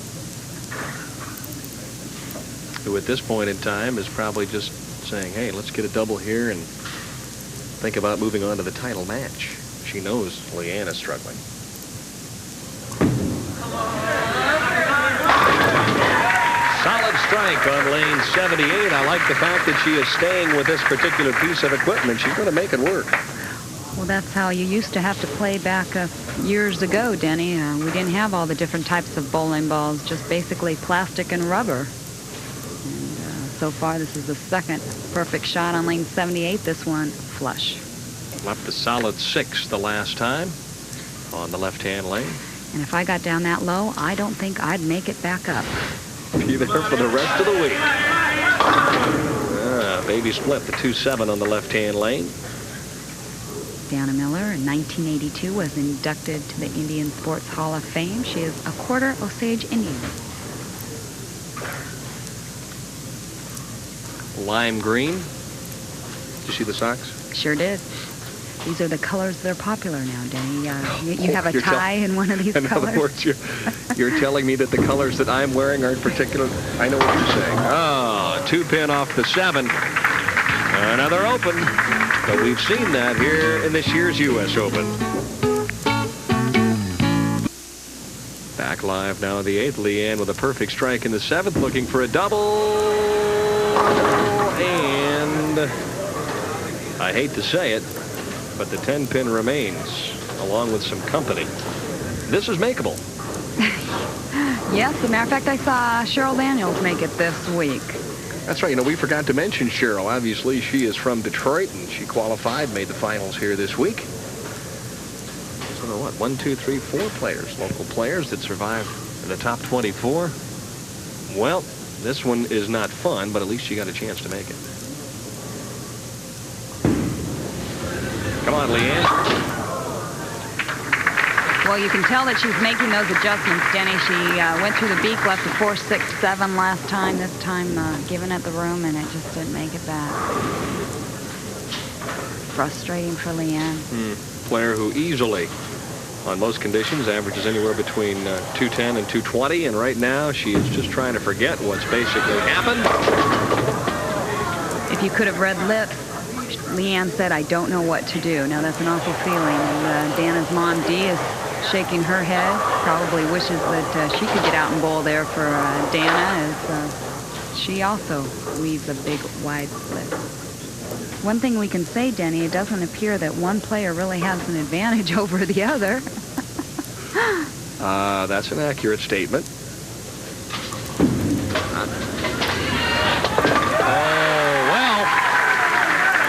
who at this point in time is probably just saying, hey, let's get a double here and think about moving on to the title match. She knows Leanne is struggling. Solid strike on lane 78. I like the fact that she is staying with this particular piece of equipment. She's going to make it work. Well, that's how you used to have to play back years ago, Denny. We didn't have all the different types of bowling balls, just basically plastic and rubber. And so far, this is the second perfect shot on lane 78. This one, flush. Left a solid 6 the last time on the left-hand lane. And if I got down that low, I don't think I'd make it back up. Be there for the rest of the week. Baby split, the 2-7 on the left-hand lane. Dana Miller in 1982 was inducted to the Indian Sports Hall of Fame. She is a quarter Osage Indian. Lime green. Did you see the socks? Sure did. These are the colors that are popular now, Denny. You have a tie in one of these colors. In other words, you're telling me that the colors that I'm wearing aren't particular. I know what you're saying. Oh, 2-pin off the 7. Another open. But we've seen that here in this year's U.S. Open. Back live now in the 8th. Leanne with a perfect strike in the 7th, looking for a double. And I hate to say it, but the 10-pin remains, along with some company. This is makeable. Yes, as a matter of fact, I saw Cheryl Daniels make it this week. That's right. You know, we forgot to mention Cheryl. Obviously, she is from Detroit, and she qualified, made the finals here this week. So what, 1, 2, 3, 4 players, local players that survived in the top 24. Well, this one is not fun, but at least she got a chance to make it. Come on, Leanne. Well, you can tell that she's making those adjustments, Denny. She went through the beak, left a 4-6-7 last time. This time giving it the room, and it just didn't make it back. Frustrating for Leanne. Player who easily, on most conditions, averages anywhere between 210 and 220, and right now she is just trying to forget what's basically happened. If you could have read lips, Leanne said, I don't know what to do. Now, that's an awful feeling. And Dana's mom, Dee, is shaking her head. Probably wishes that she could get out and bowl there for Dana, as she also weaves a big, wide split. One thing we can say, Denny, it doesn't appear that one player really has an advantage over the other. That's an accurate statement.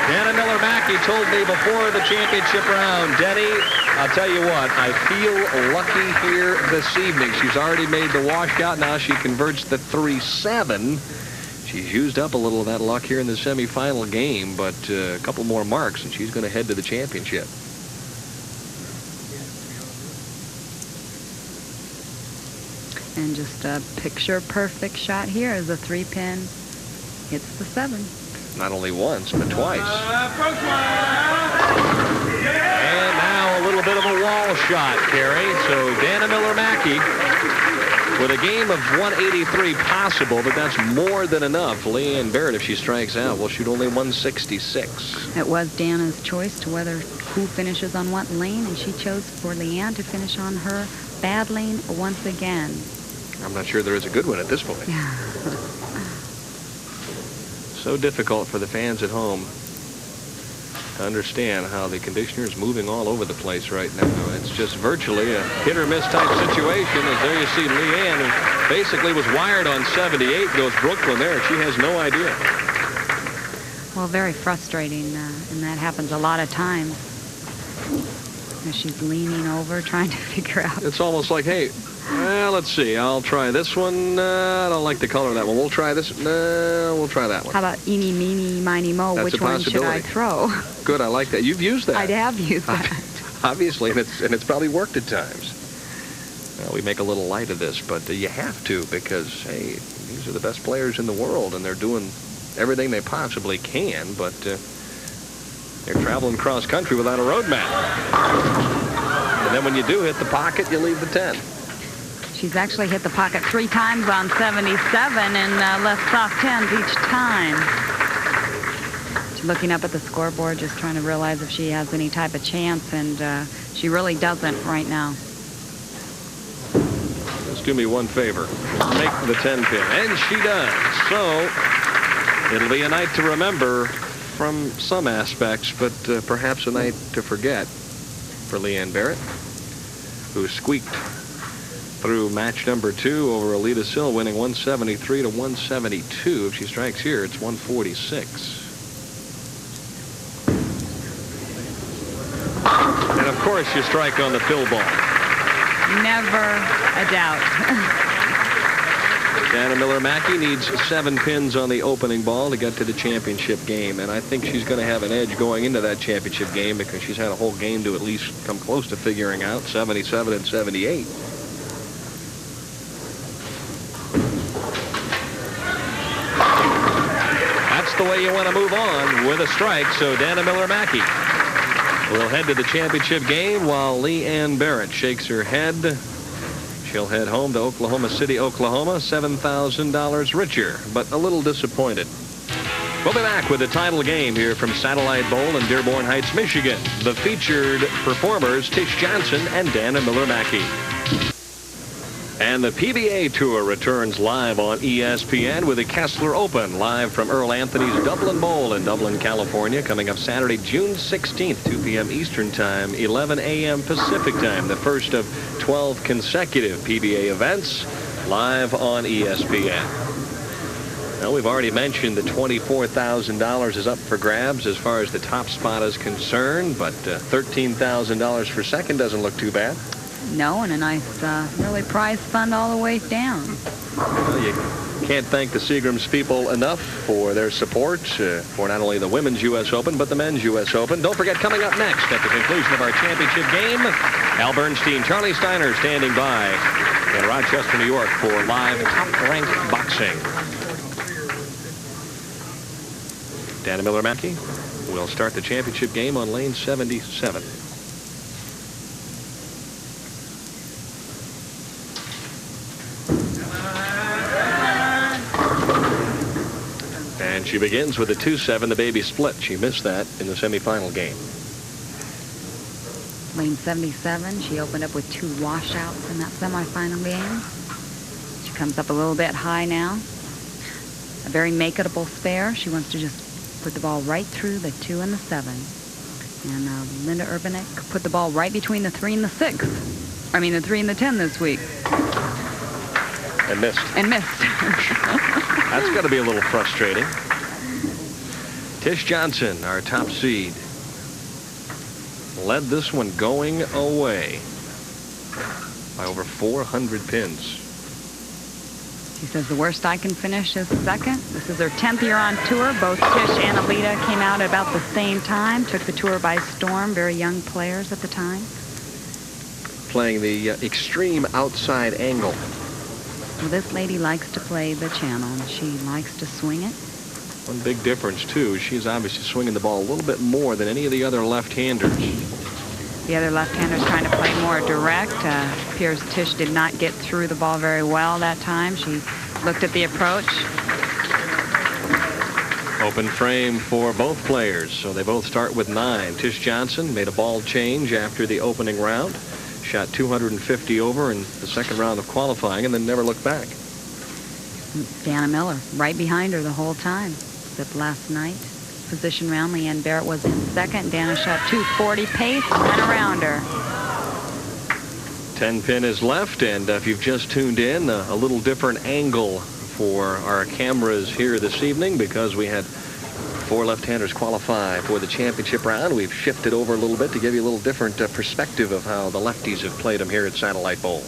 Dana Miller-Mackie told me before the championship round, Denny, I'll tell you what, I feel lucky here this evening. She's already made the washout. Now she converts the 3-7. She's used up a little of that luck here in the semifinal game, but a couple more marks, and she's going to head to the championship. And just a picture-perfect shot here as a 3-pin hits the 7. Not only once, but twice. And now a little bit of a wall shot, Carrie. So Dana Miller-Mackie with a game of 183 possible, but that's more than enough. Leanne Barrett, if she strikes out, will shoot only 166. It was Dana's choice to whether who finishes on what lane, and she chose for Leanne to finish on her bad lane once again. I'm not sure there is a good one at this point. So difficult for the fans at home to understand how the conditioner is moving all over the place right now. It's just virtually a hit-or-miss type situation. As there you see Leanne, who basically was wired on 78, goes Brooklyn there. She has no idea. Well, very frustrating, and that happens a lot of times. As she's leaning over, trying to figure out. It's almost like, hey, well, let's see. I'll try this one. I don't like the color of that one. We'll try this. We'll try that one. How about eeny, meeny, miny, mo? That's which one should I throw? Good. I like that. You've used that. I have used that. Obviously, and it's probably worked at times. We make a little light of this, but you have to, because, hey, these are the best players in the world, and they're doing everything they possibly can, but they're traveling cross country without a road map. And then when you do hit the pocket, you leave the 10. She's actually hit the pocket 3 times on 77 and left soft 10s each time. She's looking up at the scoreboard, just trying to realize if she has any type of chance, and she really doesn't right now. Just do me one favor. Make the 10-pin. And she does. So it'll be a night to remember from some aspects, but perhaps a night to forget for Leanne Barrett, who squeaked through match number 2 over Alita Sill, winning 173 to 172. If she strikes here, it's 146. And of course, you strike on the fill ball. Never a doubt. Dana Miller-Mackie needs 7 pins on the opening ball to get to the championship game, and I think she's going to have an edge going into that championship game because she's had a whole game to at least come close to figuring out 77 and 78. That's the way you want to move on with a strike. So Dana Miller-Mackie will head to the championship game while Leanne Barrett shakes her head. She'll head home to Oklahoma City, Oklahoma, $7,000 richer, but a little disappointed. We'll be back with the title game here from Satellite Bowl in Dearborn Heights, Michigan. The featured performers, Tish Johnson and Dana Miller-Mackie. And the PBA Tour returns live on ESPN with the Kessler Open, live from Earl Anthony's Dublin Bowl in Dublin, California, coming up Saturday, June 16th, 2 p.m. Eastern Time, 11 a.m. Pacific Time, the first of 12 consecutive PBA events, live on ESPN. Now, we've already mentioned the $24,000 is up for grabs as far as the top spot is concerned, but $13,000 for second doesn't look too bad. No, and a nice, really prize fund all the way down. Well, you can't thank the Seagram's people enough for their support for not only the Women's U.S. Open, but the Men's U.S. Open. Don't forget, coming up next at the conclusion of our championship game, Al Bernstein, Charlie Steiner standing by in Rochester, New York for live top-ranked boxing. Dana Miller-Mackie will start the championship game on lane 77. And she begins with a 2-7, the baby split. She missed that in the semifinal game. Lane 77, she opened up with 2 washouts in that semifinal game. She comes up a little bit high now. A very makeable spare. She wants to just put the ball right through the 2 and the 7. And Linda Urbanek put the ball right between the 3 and the 6. I mean, the 3 and the 10 this week. And missed. And missed. That's got to be a little frustrating. Tish Johnson, our top seed, led this one going away by over 400 pins. She says the worst I can finish is second. This is her 10th year on tour. Both Tish and Alita came out at about the same time, took the tour by storm. Very young players at the time. Playing the extreme outside angle Well, this lady likes to play the channel. She likes to swing it. One big difference, too, she's obviously swinging the ball a little bit more than any of the other left-handers. The other left-handers trying to play more direct. Appears Tish did not get through the ball very well that time. She looked at the approach. Open frame for both players, so they both start with 9. Tish Johnson made a ball change after the opening round. Shot 250 over in the second round of qualifying and then never looked back. Dana Miller right behind her the whole time. Except last night. Position round. Leanne Barrett was in second. Dana shot 240 pace and around her. 10 pin is left, and if you've just tuned in, a little different angle for our cameras here this evening because we had 4 left-handers qualify for the championship round. We've shifted over a little bit to give you a little different perspective of how the lefties have played them here at Satellite Bowl.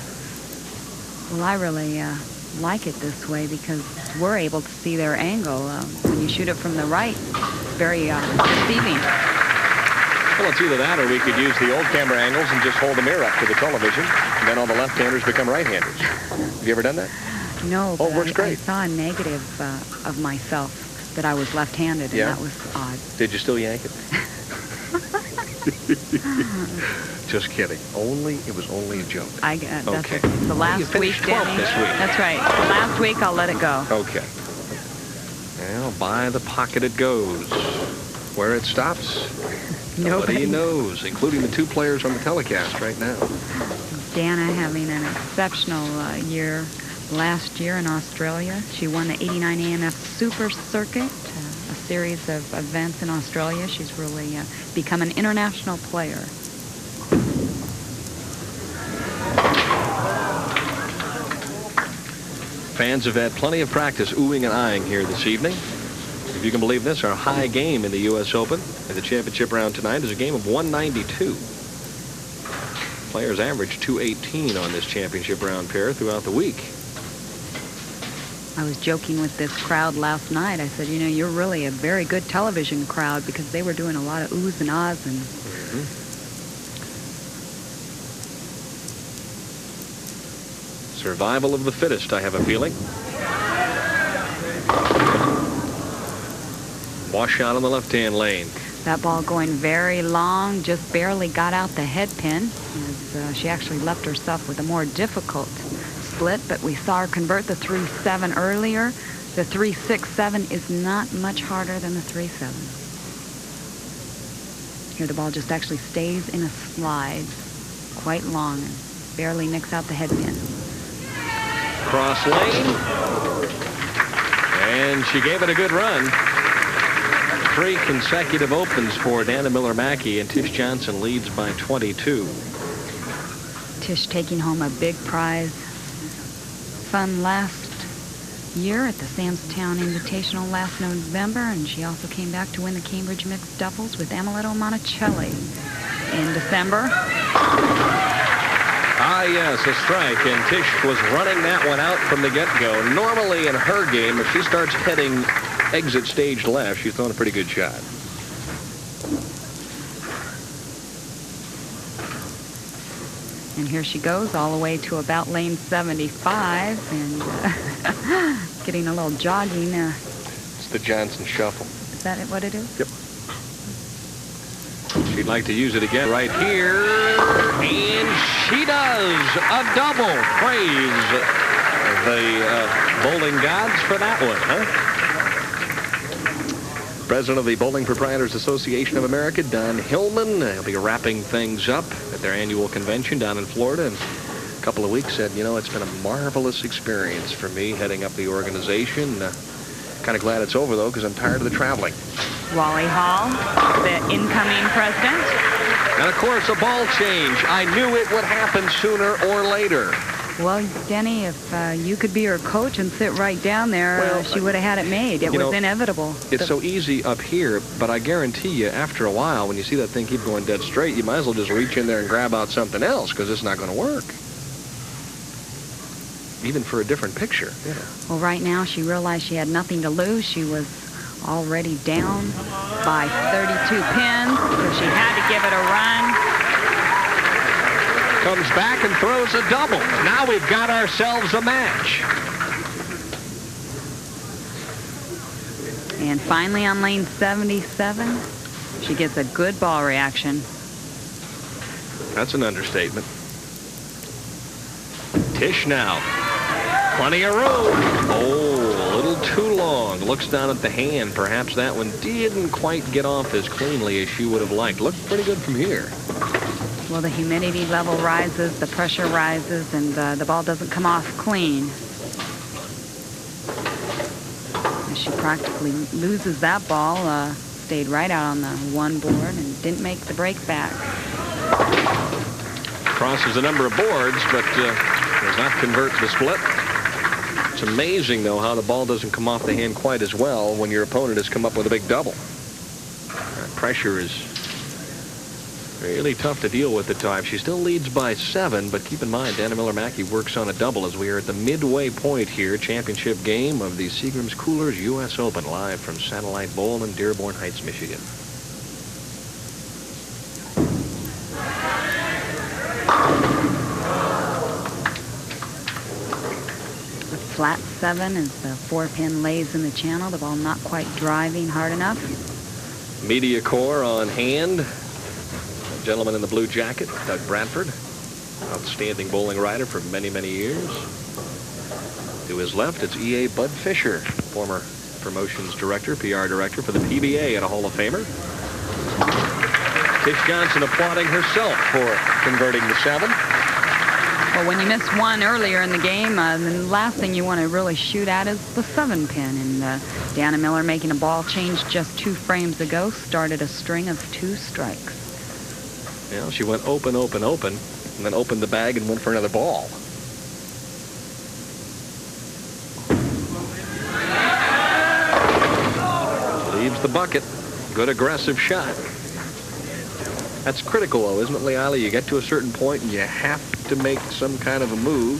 Well, I really like it this way because we're able to see their angle. When you shoot it from the right, it's very deceiving. Well, it's either that or we could use the old camera angles and just hold the mirror up to the television, and then all the left-handers become right-handers. Have you ever done that? No, but it works great. I saw a negative of myself that I was left-handed, and that was odd. Did you still yank it? Just kidding. It was only a joke. That's okay. The last week, Danny. This week. That's right. The last week, I'll let it go. Okay. Well, by the pocket it goes. Where it stops, nobody knows, including the 2 players on the telecast right now. Dana having an exceptional year last year in Australia. She won the 89 AMF Super Circuit, a series of events in Australia. She's really become an international player. Fans have had plenty of practice oohing and eyeing here this evening. If you can believe this, our high game in the U.S. Open in the championship round tonight is a game of 192. Players average 218 on this championship round pair throughout the week. I was joking with this crowd last night. I said, you know, you're really a very good television crowd because they were doing a lot of oohs and ahs. And survival of the fittest, I have a feeling. Wash shot on the left-hand lane. That ball going very long, just barely got out the head pin. As, she actually left herself with a more difficult split, but we saw her convert the 3-7 earlier. The 3-6-7 is not much harder than the 3-7. Here the ball just actually stays in a slide quite long and barely nicks out the head pin. Cross lane. And she gave it a good run. 3 consecutive opens for Dana Miller-Mackie, and Tish Johnson leads by 22. Tish taking home a big prize. Fun last year at the Samstown Invitational last November, and she also came back to win the Cambridge Mixed Doubles with Ameletto Monticelli in December. Ah, yes, a strike, and Tish was running that one out from the get-go. Normally in her game, if she starts heading exit stage left, she's throwing a pretty good shot. And here she goes all the way to about lane 75 and getting a little jogging. It's the Johnson shuffle. Is that what it is? Yep. She'd like to use it again right here. And she does. A double. Praise the bowling gods for that one, huh? President of the Bowling Proprietors Association of America, Don Hillman, he'll be wrapping things up at their annual convention down in Florida. And a couple of weeks said, you know, it's been a marvelous experience for me heading up the organization. Kind of glad it's over, though, because I'm tired of the traveling. Wally Hall, the incoming president. And, of course, a ball change. I knew it would happen sooner or later. Well, Denny, if you could be her coach and sit right down there, she would have had it made. It was inevitable. It's so easy up here, but I guarantee you, after a while, when you see that thing keep going dead straight, you might as well just reach in there and grab out something else, because it's not going to work. Even for a different picture. Yeah. Well, right now, she realized she had nothing to lose. She was already down by 32 pins, so she had to give it a run. comes back and throws a double. Now we've got ourselves a match. And finally on lane 77, she gets a good ball reaction. That's an understatement. Tish now. Plenty of room. Oh, a little too long. Looks down at the hand. Perhaps that one didn't quite get off as cleanly as she would have liked. Looked pretty good from here. Well, the humidity level rises, the pressure rises, and the ball doesn't come off clean. She practically loses that ball. Stayed right out on the one board and didn't make the break back. Crosses a number of boards, but does not convert the split. It's amazing, though, how the ball doesn't come off the hand quite as well when your opponent has come up with a big double. That pressure is really tough to deal with at times. She still leads by 7, but keep in mind, Dana Miller-Mackie works on a double as we are at the midway point here. Championship game of the Seagram's Coolers U.S. Open, live from Satellite Bowl in Dearborn Heights, Michigan. Flat 7 as the 4-pin lays in the channel. The ball not quite driving hard enough. Media core on hand. A gentleman in the blue jacket, Doug Bradford. Outstanding bowling writer for many, many years. To his left, it's E.A. Bud Fisher, former promotions director, PR director for the PBA and a Hall of Famer. Tish Johnson applauding herself for converting the 7. Well, when you miss one earlier in the game, the last thing you want to really shoot at is the 7-pin. And Dana Miller, making a ball change just 2 frames ago, started a string of 2 strikes. Yeah, she went open, open, open, and then opened the bag and went for another ball. Leaves the bucket. Good aggressive shot. That's critical, though, isn't it, Leila? You get to a certain point and you have to make some kind of a move.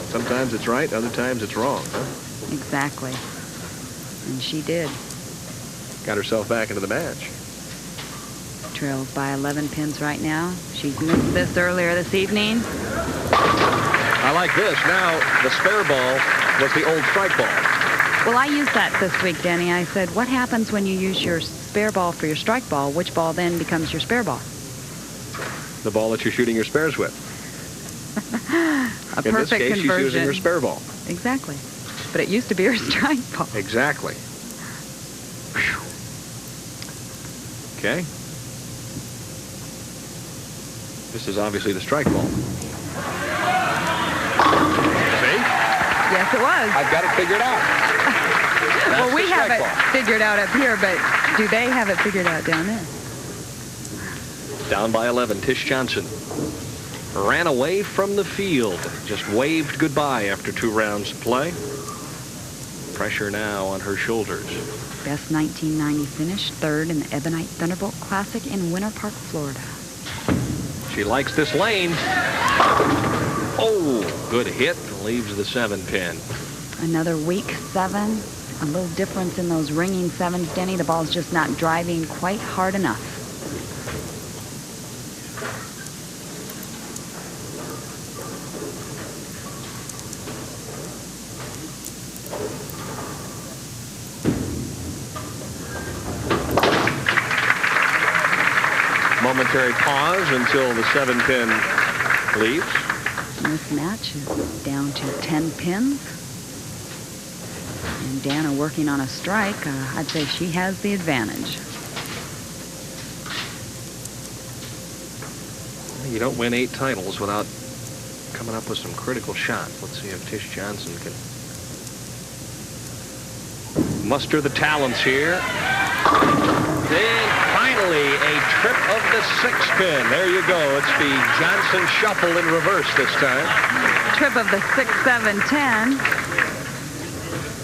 Sometimes it's right, other times it's wrong, huh? Exactly. And she did. Got herself back into the match. Trails by 11 pins right now. She's missed this earlier this evening. I like this. Now, the spare ball was the old strike ball. Well, I used that this week, Denny. I said, what happens when you use your spare ball for your strike ball? Which ball then becomes your spare ball? The ball that you're shooting your spares with. A In perfect this case, conversion. she's using her spare ball. Exactly. But it used to be her strike ball. Exactly. Whew. Okay. This is obviously the strike ball. See? Yes, it was. I've got it figured out. Well, we have it ball. figured out up here, but do they have it figured out down there? Down by 11, Tish Johnson ran away from the field. Just waved goodbye after 2 rounds of play. Pressure now on her shoulders. Best 1990 finish, 3rd in the Ebonite Thunderbolt Classic in Winter Park, Florida. She likes this lane. Oh, good hit. Leaves the 7-pin. Another weak 7. A little difference in those ringing 7s, Denny. The ball's just not driving quite hard enough. Momentary pause until the 7-pin leaves. And this match is down to 10 pins. And Dana working on a strike. I'd say she has the advantage. You don't win 8 titles without coming up with some critical shots. Let's see if Tish Johnson can muster the talents here. Then finally a trip of the 6-pin. There you go. It's the Johnson shuffle in reverse this time. Trip of the 6, 7, 10.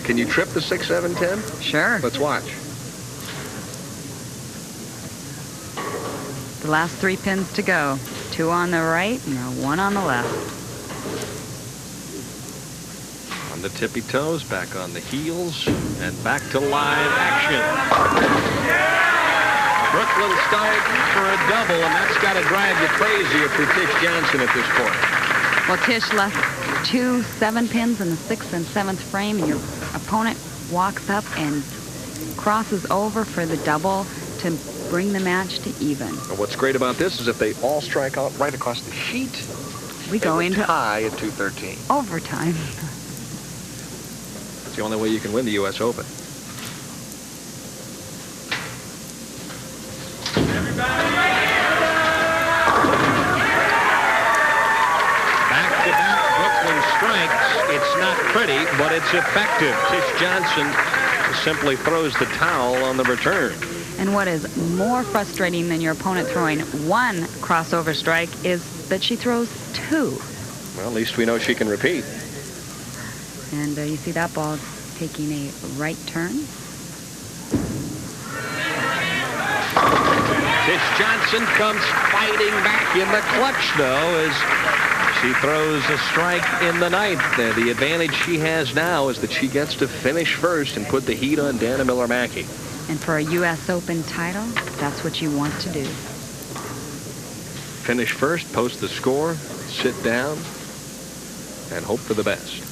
Can you trip the 6, 7, 10? Sure. Let's watch. The last 3 pins to go. 2 on the right and 1 on the left. On the tippy toes, back on the heels, and back to live action. Brooklyn start for a double, and that's got to drive you crazy if you're Tish Johnson at this point. Well, Tish left 2 7-pins in the 6th and 7th frame, and your opponent walks up and crosses over for the double to bring the match to even. And what's great about this is if they all strike out right across the sheet, we go into tie at 213. Overtime. It's the only way you can win the U.S. Open. Back-to-back Brooklyn strikes. It's not pretty, but it's effective. Tish Johnson simply throws the towel on the return. And what is more frustrating than your opponent throwing 1 crossover strike is that she throws 2. Well, at least we know she can repeat. And you see that ball taking a right turn. Tish Johnson comes fighting back in the clutch, though, as she throws a strike in the 9th. The advantage she has now is that she gets to finish first and put the heat on Dana Miller-Mackie. And for a U.S. Open title, that's what you want to do. Finish first, post the score, sit down, and hope for the best.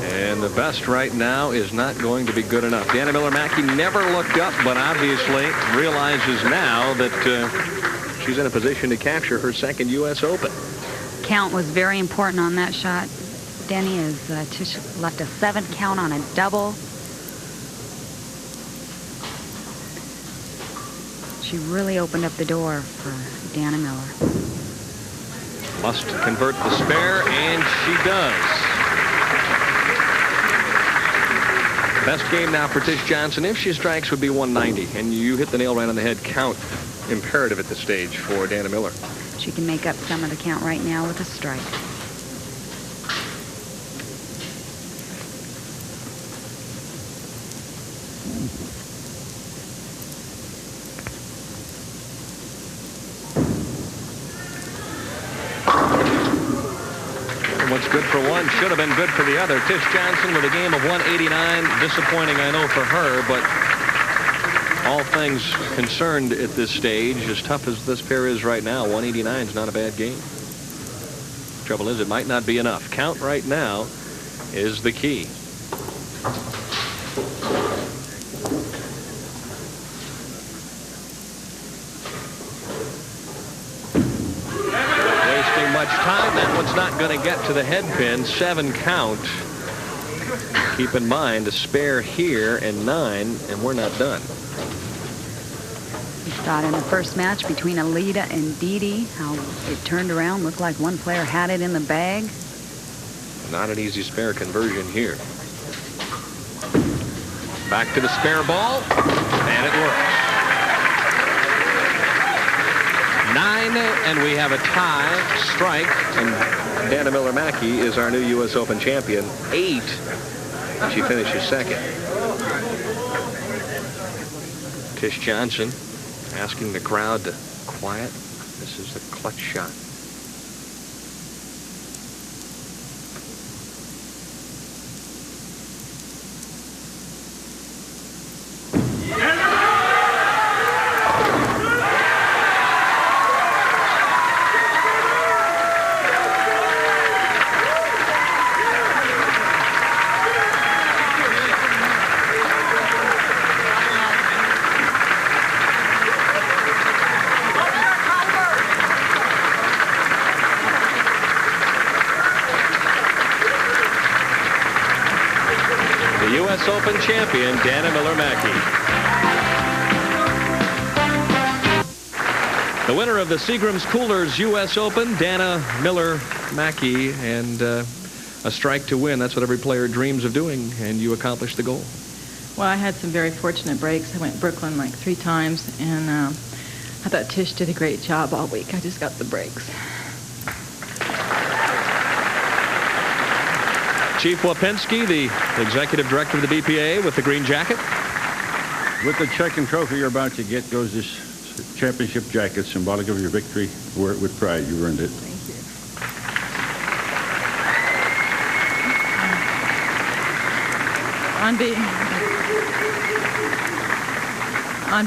And the best right now is not going to be good enough. Dana Miller-Mackie never looked up, but obviously realizes now that she's in a position to capture her 2nd U.S. Open. Count was very important on that shot. Denny is Tish left a 7 count on a double. She really opened up the door for Dana Miller. Must convert the spare, and she does. Best game now for Tish Johnson, if she strikes, would be 190. And you hit the nail right on the head. Count imperative at this stage for Dana Miller. She can make up some of the count right now with a strike. What's good for one should have been good for the other. Tish Johnson with a game of 189. Disappointing, I know, for her, but all things concerned at this stage, as tough as this pair is right now, 189 is not a bad game. Trouble is, it might not be enough. Count right now is the key. Wasting much time. That one's not going to get to the head pin. 7 count. Keep in mind a spare here and 9, and we're not done. We saw it in the first match between Alida and Didi, how it turned around, looked like one player had it in the bag. Not an easy spare conversion here. Back to the spare ball, and it works. 9, and we have a tie, strike, and Dana Miller-Mackie is our new U.S. Open champion. 8, she finishes 2nd. Tish Johnson asking the crowd to quiet. This is the clutch shot. U.S. Open champion, Dana Miller-Mackie. The winner of the Seagram's Coolers U.S. Open, Dana Miller-Mackie, and a strike to win. That's what every player dreams of doing, and you accomplished the goal. Well, I had some very fortunate breaks. I went Brooklyn like 3 times, and I thought Tish did a great job all week. I just got the breaks. Chief Wapinski, the executive director of the BPA, with the green jacket. With the check and trophy you're about to get goes this championship jacket, symbolic of your victory. Wear it with pride. You earned it. Thank you. On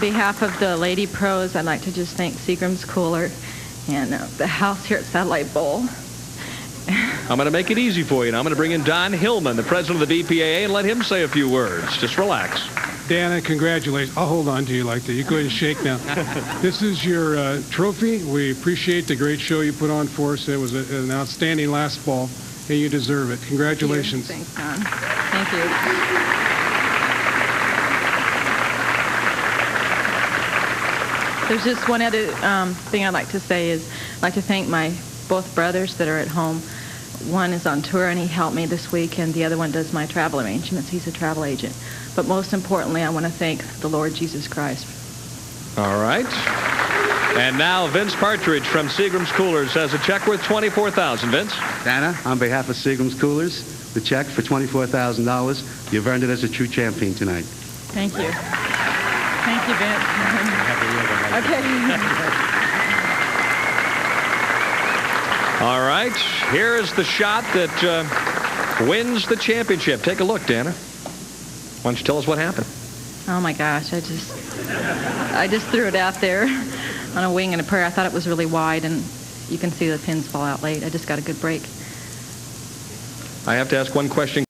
behalf of the Lady Pros, I'd like to just thank Seagram's Cooler and the house here at Satellite Bowl. I'm going to make it easy for you, and I'm going to bring in Don Hillman, the president of the BPAA, and let him say a few words. Just relax. Dana, congratulations. I'll hold on to you like that. You go ahead and shake now. This is your trophy. We appreciate the great show you put on for us. It was an outstanding last fall, and you deserve it. Congratulations. Thanks, Don. Thank you. There's just one other thing I'd like to say is I'd like to thank my both brothers that are at home. One is on tour and he helped me this week, and the other one does my travel arrangements. He's a travel agent. But most importantly, I want to thank the Lord Jesus Christ. All right. And now Vince Partridge from Seagram's Coolers has a check worth $24,000. Vince? Dana, on behalf of Seagram's Coolers, the check for $24,000. You've earned it as a true champion tonight. Thank you. Thank you, Vince. Okay. All right. Here is the shot that wins the championship. Take a look, Dana. Why don't you tell us what happened? Oh my gosh, I just threw it out there on a wing and a prayer. I thought it was really wide, and you can see the pins fall out late. I just got a good break. I have to ask one question.